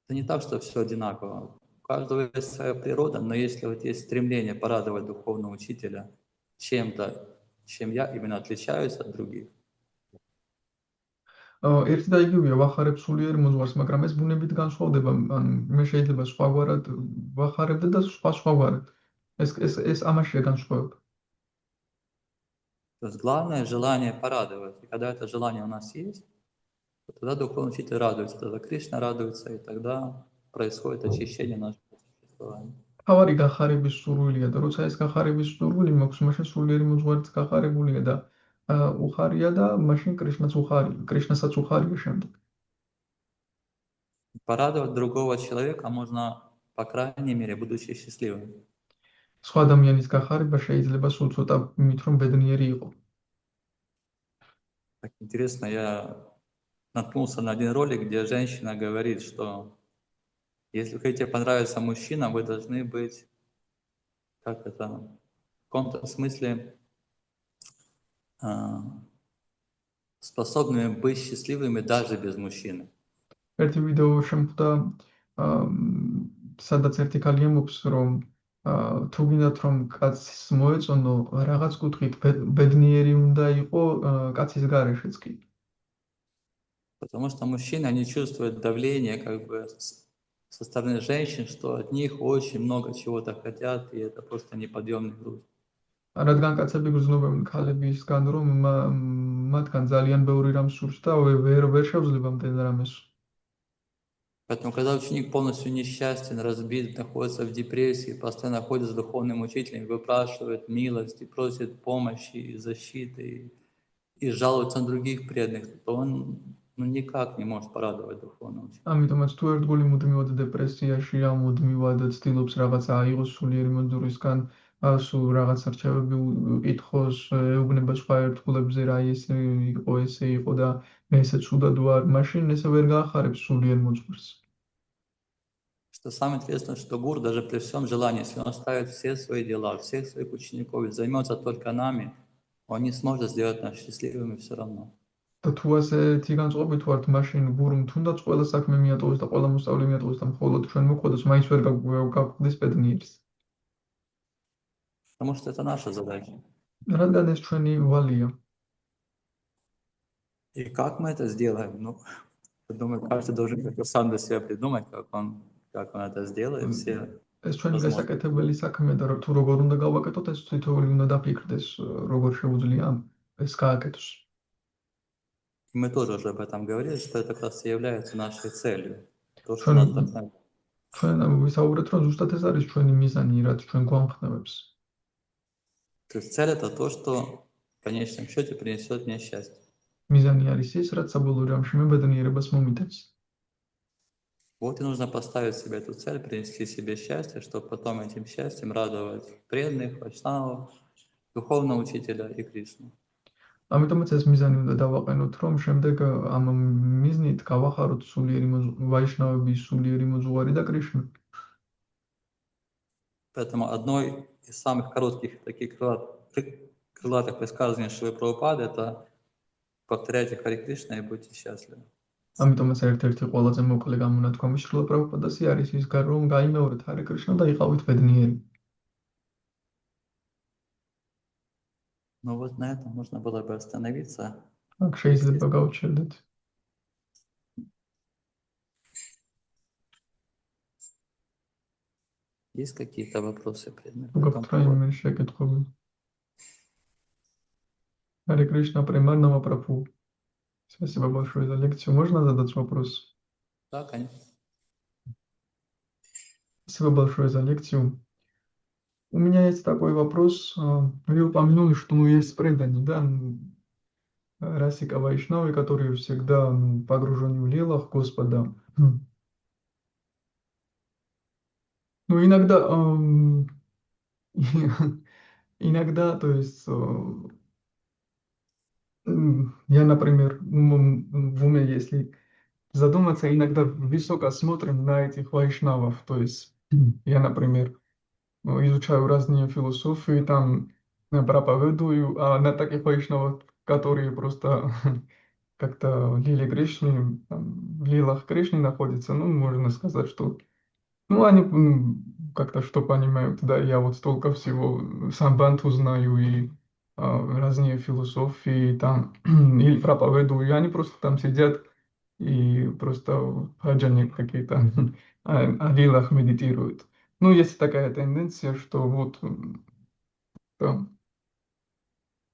Speaker 1: Это не так, что все одинаково. У каждого есть своя природа, но если вот есть стремление порадовать духовного учителя чем-то, чем я именно отличаюсь от других,
Speaker 2: ერთი და იგივეა ვახარებ სულიერ მოძღვარს, მაგრამ ეს ბუნებით განსხვავდება, ან მე შეიძლება სხვაგვარად ვახარებდე და სხვაგვარად. ეს ამაშია განსხვავება.
Speaker 1: то есть главное желание порадовать. И когда это желание у нас есть, то тогда духовный учитель радуется, тогда Кришна радуется, и тогда происходит очищение нашего существования.
Speaker 2: თავარი გახარების სურვილია და როცა ეს გახარების სურვილი მაქვს, მაშინ სულიერი მოძღვარიც გახარებულია და უხარია და მაშინ კრიშნასაც უხარია შემდეგ.
Speaker 1: Порадовать другого человека можно, по крайней мере, будучи счастливым.
Speaker 2: სხვა ადამიანის გახარება შეიძლება სულ ცოტა მით რომ ბედნიერი იყო.
Speaker 1: Так интересно, я наткнулся на один ролик, где женщина говорит, что если вы хотите понравиться мужчинам, вы должны быть, как это, в каком-то смысле способными быть счастливыми даже без мужчины.
Speaker 2: ერთი ვიდეო შემხვდა, სადაც ერთი ქალი ამბობს, რომ თუ გინდათ რომ კაცის მოეწონო, რაღაც კუთხით ბედნიერი უნდა იყო კაცის გარეშეც კი.
Speaker 1: Потому что мужчины, они чувствуют давление как бы со стороны женщин, что от них очень много чего-то хотят, и это просто неподъемный груз.
Speaker 2: რადგან კაცები გრძნობენ ქალებისგან, რომ მათგან ძალიან ბევრი რამ სურს და ვერ შეძლება მდენ რამეს.
Speaker 1: Поэтому, когда ученик полностью несчастен, разбит, находится в депрессии, постоянно ходит с духовным учителем, выпрашивает милости, просит помощи и защиты, и жалуется на других преданных, то он никак не может порадовать духовного учителя.
Speaker 2: ამიტომაც თუ ერთგული მუდმივად დეპრესიაშია, მუდმივად ცდილობს რაღაცა აიღოს სულიერი მოძღვრისგან, სულ რაღაც რჩევები უკითხოს, ეუბნება სხვა ერთგულებზე, რა ესე იყო და მე ესე ცუდად ვარ, მაშინ ესე ვერ გაახარებს სულიერ მოძღვრს.
Speaker 1: Что самое интересное, что гуру даже при всем желании, если он оставит все свои дела, всех своих учеников и займется только нами, он не сможет сделать нас счастливыми все равно.
Speaker 2: და თუ ასეთი განწყობით ვართ, მაშინ გურუმ თუნდაც ყველა საქმე მიატოვოს და ყველა მოსწავლე მიატოვოს და მხოლოდ ჩვენ მოხდეს, მაინც ვერ გავხდეს ბედნიერს.
Speaker 1: Потому что это наша задача.
Speaker 2: რადგან ეს ჩვენი ვალია.
Speaker 1: И как мы это сделаем? Ну, я думаю, каждый должен как-то сам для себя придумать, как он это сделает. Все.
Speaker 2: ეს ჩვენი გასაკეთებელი საქმეა და თუ როგორ უნდა გავაკეთოთ, ეს თითოეული უნდა დაფიქრდეს, როგორ შეუძლია ეს გააკეთოს.
Speaker 1: И мы тоже уже об этом говорили, что это как раз и является нашей целью. То, что нас вдохновляет.
Speaker 2: ჩვენ ვისაუბრეთ, რომ ზუსტად ეს არის ჩვენი მიზანი, რაც ჩვენ გვამხნევებს.
Speaker 1: То есть цель это то, что в конечном счете принесет мне счастье.
Speaker 2: მიზანი არის ის, რაც საბოლოო ჯამში მე ბედნიერებას მომიტანს.
Speaker 1: Вот и нужно поставить себе эту цель, принести себе счастье, чтобы потом этим счастьем радовать преданных, вайшнавов, духовного учителя и Кришну.
Speaker 2: ამიტომაც ეს მიზანი უნდა დავაყენოთ, რომ შემდეგ ამ მიზნით გავახაროთ სულიერი ვაიშნავების სულიერი მოძღვარი და კრიშნა.
Speaker 1: Поэтому одной из самых коротких таких крылатых высказываний Шрилы Прабхупады это повторяйте Харе Кришна и будьте счастливы.
Speaker 2: ამიტომაც ერთ-ერთი ყველაზე მოკლე გამონათქვამი შრილა პრაბჰუპადასი არის ის, რომ გაიმეორეთ ჰარე კრიშნა და იყავით ბედნიერი.
Speaker 1: Ну вот на этом можно было бы остановиться.
Speaker 2: აქ შეიძლება გავჩერდეთ.
Speaker 1: Есть какие-то вопросы, предметы?
Speaker 2: Гопт раиме шекетхоби. Харе Кришна, Преманнама Прабху. Спасибо большое за лекцию. Можно задать вопрос?
Speaker 1: Да, конечно.
Speaker 2: Спасибо большое за лекцию. У меня есть такой вопрос. Вы упомянули, что есть предания, да, Расика Вайшнавы, которые всегда погружены в лилах Господа. Ну, иногда, иногда, то есть, я, например, в уме, если задуматься, иногда высоко смотрим на этих вайшнавов. То есть, я, например, изучаю разные философии, там проповедую, а на таких вайшнавов, которые просто как-то в Лиле Кришны, там, в Лилах Кришны находятся, ну, можно сказать, что, ну, они как-то что понимают, да, я вот столько всего, сам Банту знаю и разные философии там, или проповедую, и они просто там сидят и просто хаджани какие-то о лилах медитируют. Ну, есть такая тенденция, что вот там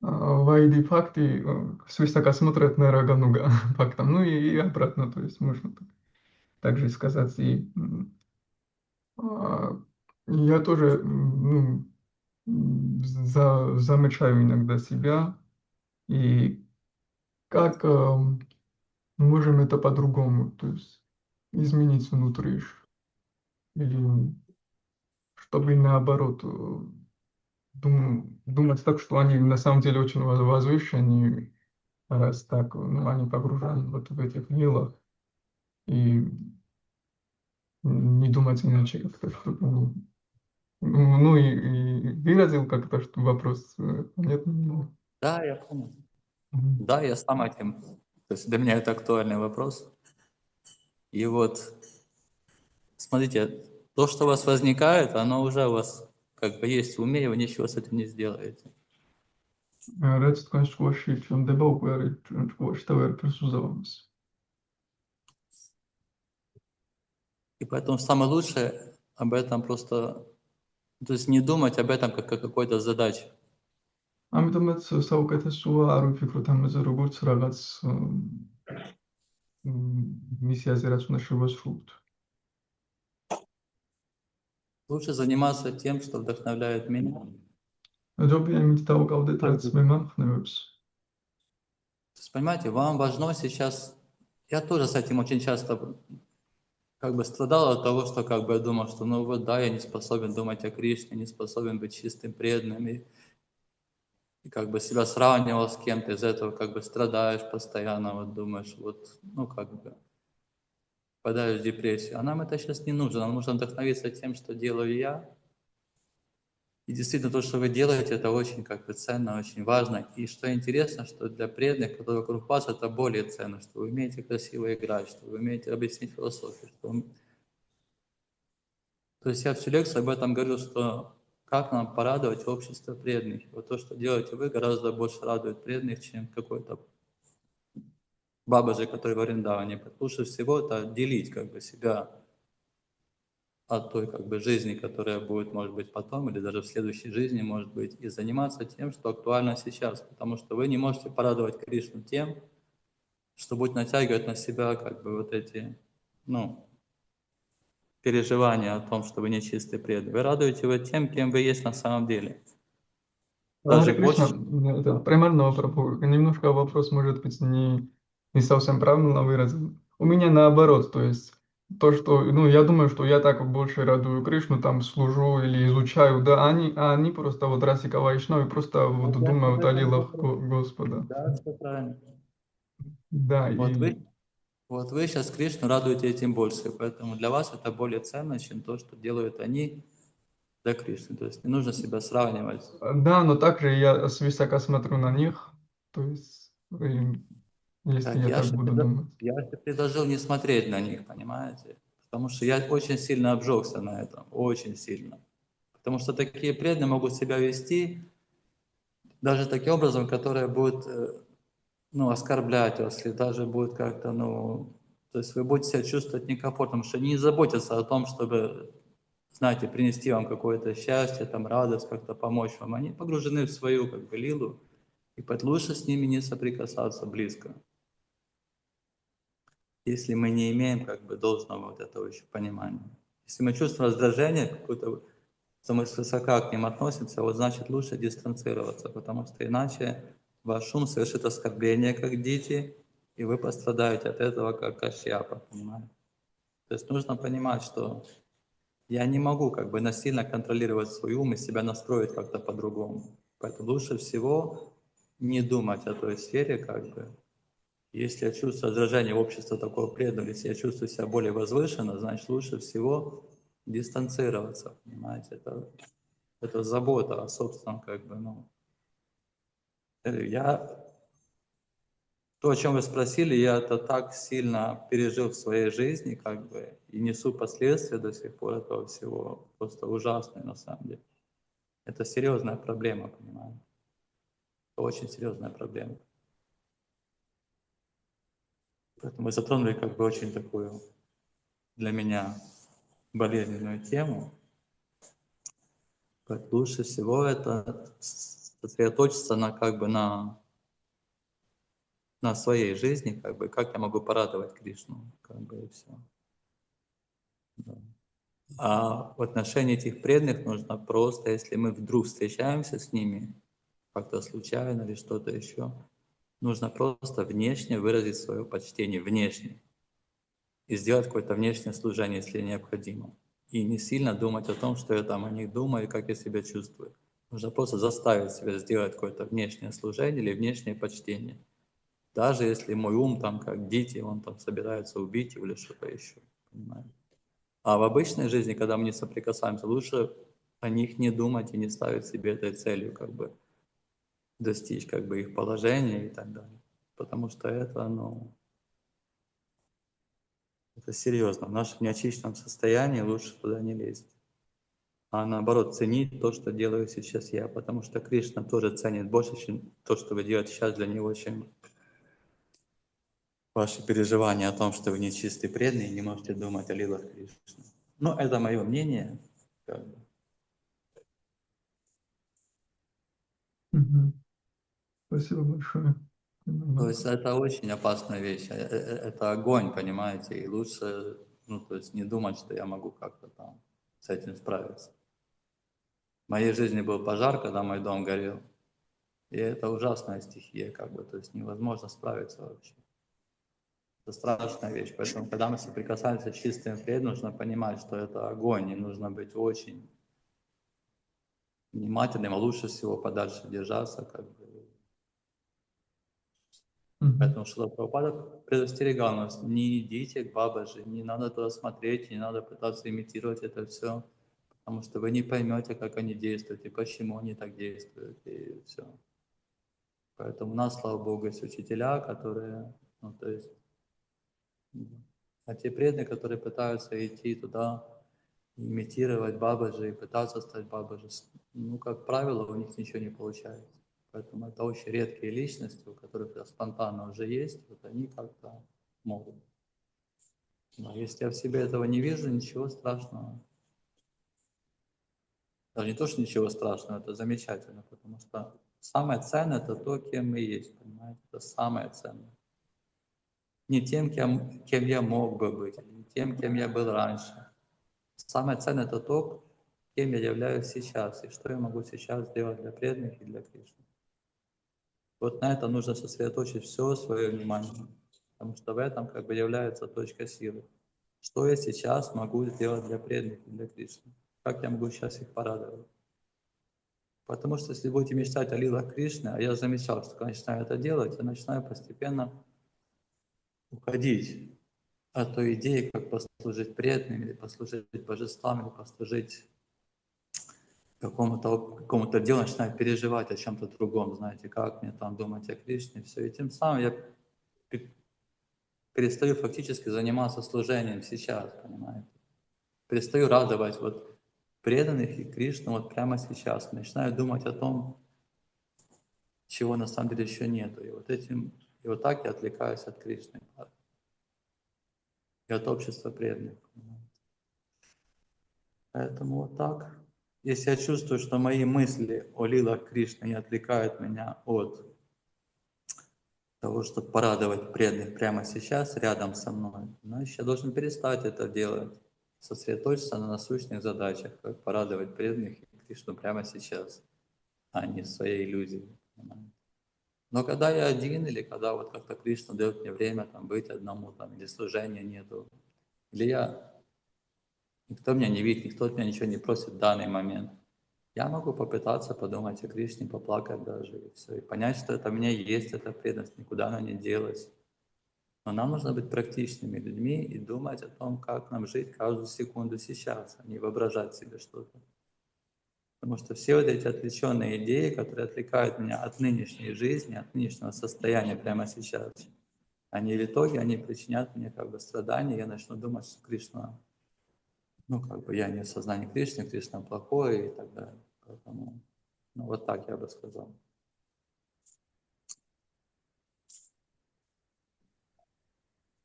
Speaker 2: Вайди факты свысока смотрят на Рагануга фактом, ну и обратно, то есть можно так же сказать. И а, я тоже замечаю иногда себя, и как можем это по-другому, то есть изменить внутри, или чтобы наоборот думать так, что они на самом деле очень возвышенные, раз так, ну, они погружены вот в этих вилах, и не думать иначе как-то, чтобы, ну и выразил как-то, что вопрос понятно.
Speaker 1: Да, я понял.
Speaker 2: Мгм.
Speaker 1: Да, я сам этим. То есть для меня это актуальный вопрос. И вот, смотрите, то, что у вас возникает, оно уже у вас как бы есть в уме, и вы ничего с этим не сделаете.
Speaker 2: რაც თქვენ სკოლაში ჩნდება უკვე არის სკოლაში და ვერაფერს უზავამს.
Speaker 1: И поэтому самое лучшее об этом просто, то есть не думать об этом как о какой-то задаче.
Speaker 2: ამიტომაც საუკეთესოა არ ვიფიქროთ ამაზე როგორც რაღაც მისიაზე რაც უნდა შევასრულოთ.
Speaker 1: Лучше заниматься тем, что вдохновляет меня.
Speaker 2: ჯობია იმით დავკავდეთ რაც მე მომხნევებს.
Speaker 1: То есть, понимаете, вам важно сейчас, я тоже с этим очень часто как бы страдал от того, что как бы я думал, что ну вот да, я не способен думать о Кришне, не способен быть чистым, преданным, и как бы себя сравнивал с кем-то, из этого как бы страдаешь постоянно, вот думаешь, вот, ну как бы, впадаешь в депрессию. А нам это сейчас не нужно, нам нужно вдохновиться тем, что делаю я. И действительно то, что вы делаете, это очень как бы ценно, очень важно. И что интересно, что для преданных, которые вокруг вас, это более ценно, что вы умеете красиво играть, что вы умеете объяснить философию. То есть я всю лекцию об этом говорил, что как нам порадовать общество преданных. Вот то, что делаете вы, гораздо больше радует преданных, чем какой-то бабаджи, который в Вриндаване. Лучше всего это отделить как бы себя от той как бы жизни, которая будет, может быть, потом, или даже в следующей жизни, может быть, и заниматься тем, что актуально сейчас. Потому что вы не можете порадовать Кришну тем, что будет натягивать на себя как бы вот эти, ну, переживания о том, что вы нечистый преданный. Вы радуете его тем, кем вы есть на самом деле. Даже
Speaker 2: Харе Кришна,
Speaker 1: больше,
Speaker 2: это примерно немножко вопрос может быть не совсем правильно выразен. У меня наоборот, то есть то, что, ну, я думаю, что я так больше радую Кришну, там служу или изучаю, да, они просто вот Расика Вайшнави просто вот
Speaker 1: вот я об
Speaker 2: думают о
Speaker 1: этом
Speaker 2: лилах
Speaker 1: говорю.
Speaker 2: Господа.
Speaker 1: Да, все правильно.
Speaker 2: Да,
Speaker 1: Вот
Speaker 2: и
Speaker 1: вы, вот вы сейчас Кришну радуете этим больше, поэтому для вас это более ценно, чем то, что делают они для Кришны. То есть не нужно себя сравнивать.
Speaker 2: да, но также я свысока смотрю на них, то есть если
Speaker 1: Так,
Speaker 2: я так буду думать.
Speaker 1: я же предложил не смотреть на них, понимаете? Потому что я очень сильно обжегся на этом, очень сильно. Потому что такие преданные могут себя вести даже таким образом, которое будет ну, оскорблять вас, или даже будет как-то, ну, то есть вы будете себя чувствовать некомфортно, потому что они не заботятся о том, чтобы, знаете, принести вам какое-то счастье, там, радость, как-то помочь вам. Они погружены в свою, как бы, лилу, и поэтому лучше с ними не соприкасаться близко, если мы не имеем, как бы, должного вот этого еще понимания. Если мы чувствуем раздражение, какое-то что мы свысока к ним относимся, вот значит лучше дистанцироваться, потому что иначе ваш ум совершит оскорбление, как дети, и вы пострадаете от этого, как Кашьяпа, понимаете? То есть нужно понимать, что я не могу как бы насильно контролировать свой ум и себя настроить как-то по-другому. Поэтому лучше всего не думать о той сфере, как бы. Если я чувствую раздражение общества такого преданного, если я чувствую себя более возвышенно, значит лучше всего дистанцироваться, понимаете? Это забота о собственном, как бы, ну. То, о чем вы спросили, я это так сильно пережил в своей жизни, как бы, и несу последствия до сих пор этого всего, просто ужасные на самом деле. Это серьезная проблема, понимаете? Это очень серьезная проблема. Поэтому мы затронули как бы очень такую для меня болезненную тему. Поэтому лучше всего это сосредоточиться на как бы на своей жизни, как бы, как я могу порадовать Кришну, как бы и все. Да. А в отношении этих преданных нужно просто, если мы вдруг встречаемся с ними, как-то случайно или что-то еще, нужно просто внешне выразить свое почтение, внешне, и сделать какое-то внешнее служение, если необходимо. И не сильно думать о том, что я там о них думаю и как я себя чувствую. Нужно просто заставить себя сделать какое-то внешнее служение или внешнее почтение. Даже если мой ум там как дети, он там собирается убить его или что-то еще. Понимаете? А в обычной жизни, когда мы не соприкасаемся, лучше о них не думать и не ставить себе этой целью, как бы достичь как бы их положения и так далее. Потому что это, ну, это серьезно. В нашем неочищенном состоянии лучше туда не лезть. А наоборот, ценить то, что делаю сейчас я. Потому что Кришна тоже ценит больше, чем то, что вы делаете сейчас для него, чем ваши переживания о том, что вы нечистый преданный и не можете думать о лилах Кришны. Ну, это мое мнение. Как бы.
Speaker 2: Мгм. Спасибо большое.
Speaker 1: То есть это очень опасная вещь. Это огонь, понимаете, и лучше, ну, то есть не думать, что я могу как-то там с этим справиться. В моей жизни был пожар, когда мой дом горел, и это ужасная стихия, как бы, то есть невозможно справиться вообще. Это страшная вещь, поэтому, когда мы соприкасаемся с чистым преданным, нужно понимать, что это огонь, и нужно быть очень внимательным, а лучше всего подальше держаться, как бы.
Speaker 2: Мгм.
Speaker 1: Поэтому Шрила Прабхупада предостерегал нас, не идите к Бабаджи, не надо туда смотреть, не надо пытаться имитировать это все, потому что вы не поймете, как они действуют и почему они так действуют, и все. Поэтому у нас, слава Богу, есть учителя, которые, ну, то есть, а те преданные, которые пытаются идти туда, имитировать Бабаджи и пытаться стать Бабаджи, ну, как правило, у них ничего не получается. Поэтому это очень редкие личности, у которых это спонтанно уже есть, вот они как-то могут. Но если я в себе этого не вижу, ничего страшного. Даже не то, что ничего страшного, это замечательно, потому что самое ценное – это то, кем мы есть, понимаете? Это самое ценное. Не тем, кем я мог бы быть, не тем, кем я был раньше. Самое ценное – это то, кем я являюсь сейчас, и что я могу сейчас сделать для преданных и для Кришны. Вот на это нужно сосредоточить все свое внимание, потому что в этом как бы является точка силы. Что я сейчас могу сделать для преданных и для Кришны? Как я могу сейчас их порадовать? Потому что если будете мечтать о лилах Кришны, а я замечал, что когда начинаю это делать, я начинаю постепенно уходить от той идеи, как послужить преданным, или послужить божествам, или послужить какому-то делу, начинаю переживать о чем-то другом, знаете, как мне там думать о Кришне, все. И тем самым я перестаю фактически заниматься служением сейчас, понимаете. Перестаю радовать вот преданных и Кришну вот прямо сейчас. Начинаю думать о том, чего на самом деле еще нету. И вот так я отвлекаюсь от Кришны и от общества преданных. Понимаете. Поэтому вот так. Если я чувствую, что мои мысли о лилах Кришны не отвлекают меня от того, чтобы порадовать преданных прямо сейчас, рядом со мной, значит, я должен перестать это делать. сосредоточиться на насущных задачах, как порадовать преданных и Кришну прямо сейчас, а не в своей иллюзии. Но когда я один, или когда вот как-то Кришна дает мне время там, быть одному, там, или служения нету, или никто меня не видит, никто от меня ничего не просит в данный момент, я могу попытаться подумать о Кришне, поплакать даже, и все, и понять, что это у меня есть, эта преданность, никуда она не делась. Но нам нужно быть практичными людьми и думать о том, как нам жить каждую секунду сейчас, а не воображать себе что-то. Потому что все вот эти отвлеченные идеи, которые отвлекают меня от нынешней жизни, от нынешнего состояния прямо сейчас, они в итоге, они причинят мне как бы страдания, я начну думать, что Кришна, я не в сознании Кришны, Кришна плохой и так далее. Поэтому, вот так я бы сказал.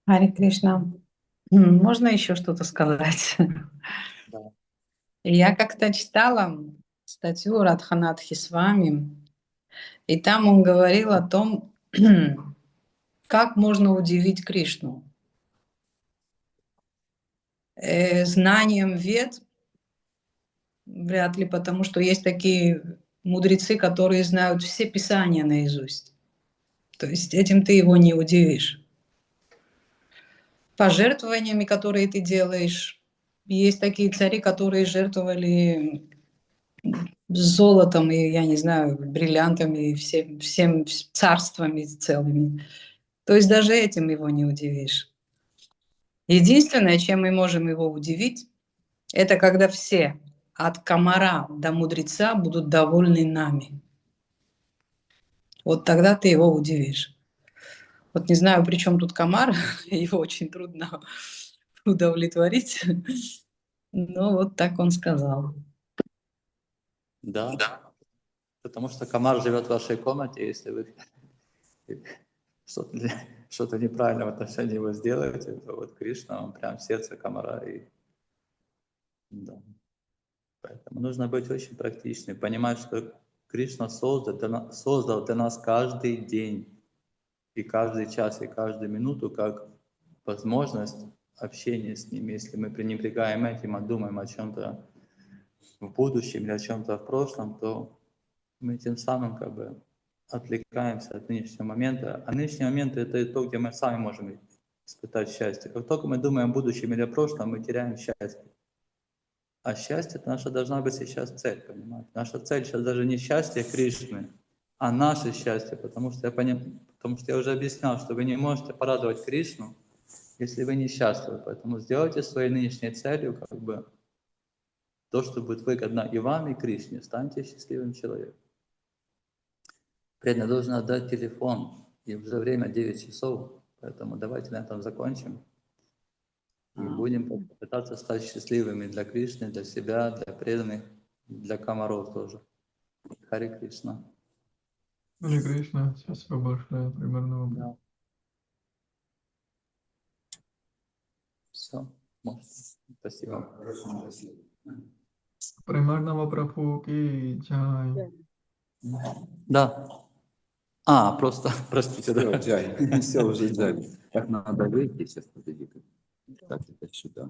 Speaker 3: Харе Кришна. Можно еще что-то сказать?
Speaker 1: Да.
Speaker 3: Я как-то читала статью Радханатхи с вами, и там он говорил о том, как можно удивить Кришну. Знанием вед вряд ли, потому что есть такие мудрецы, которые знают все писания наизусть. То есть этим ты его не удивишь. Пожертвованиями, которые ты делаешь, есть такие цари, которые жертвовали золотом и, я не знаю, бриллиантами, и всем царствами целыми. То есть даже этим его не удивишь. Единственное, чем мы можем его удивить, это когда все, от комара до мудреца, будут довольны нами. Вот тогда ты его удивишь. Вот не знаю, при чем тут комар, его очень трудно удовлетворить, но вот так он сказал.
Speaker 1: Да. Потому что комар живет в вашей комнате, если вы что-то неправильно в отношении его сделаете, то вот Кришна, он прям в сердце комара. Да. Поэтому нужно быть очень практичным, понимать, что Кришна создал для нас каждый день, и каждый час, и каждую минуту как возможность общения с Ним. Если мы пренебрегаем этим, а думаем о чем-то в будущем или о чем-то в прошлом, то мы тем самым как бы отвлекаемся от нынешнего момента. А нынешний момент — это то, где мы сами можем испытать счастье. Как только мы думаем о будущем или о прошлом, мы теряем счастье. А счастье — это наша должна быть сейчас цель, понимаете? Наша цель сейчас даже не счастье Кришны, а наше счастье, потому что я уже объяснял, что вы не можете порадовать Кришну, если вы несчастливы. Поэтому сделайте своей нынешней целью как бы то, что будет выгодно и вам, и Кришне. Станьте счастливым человеком. Преданный должен отдать телефон, и уже время 9 часов, поэтому давайте на этом закончим. И будем пытаться стать счастливыми для Кришны, для себя, для преданных, для комаров тоже. Харе Кришна.
Speaker 2: Харе Кришна, спасибо большое, примерно.
Speaker 1: Да. Все, может. Спасибо.
Speaker 2: Примарного Прабху ки джай.
Speaker 1: Да. Просто, простите, да.
Speaker 4: Все, Джай. Все уже Джай. Так надо выйти сейчас, подойди. Так, это сюда.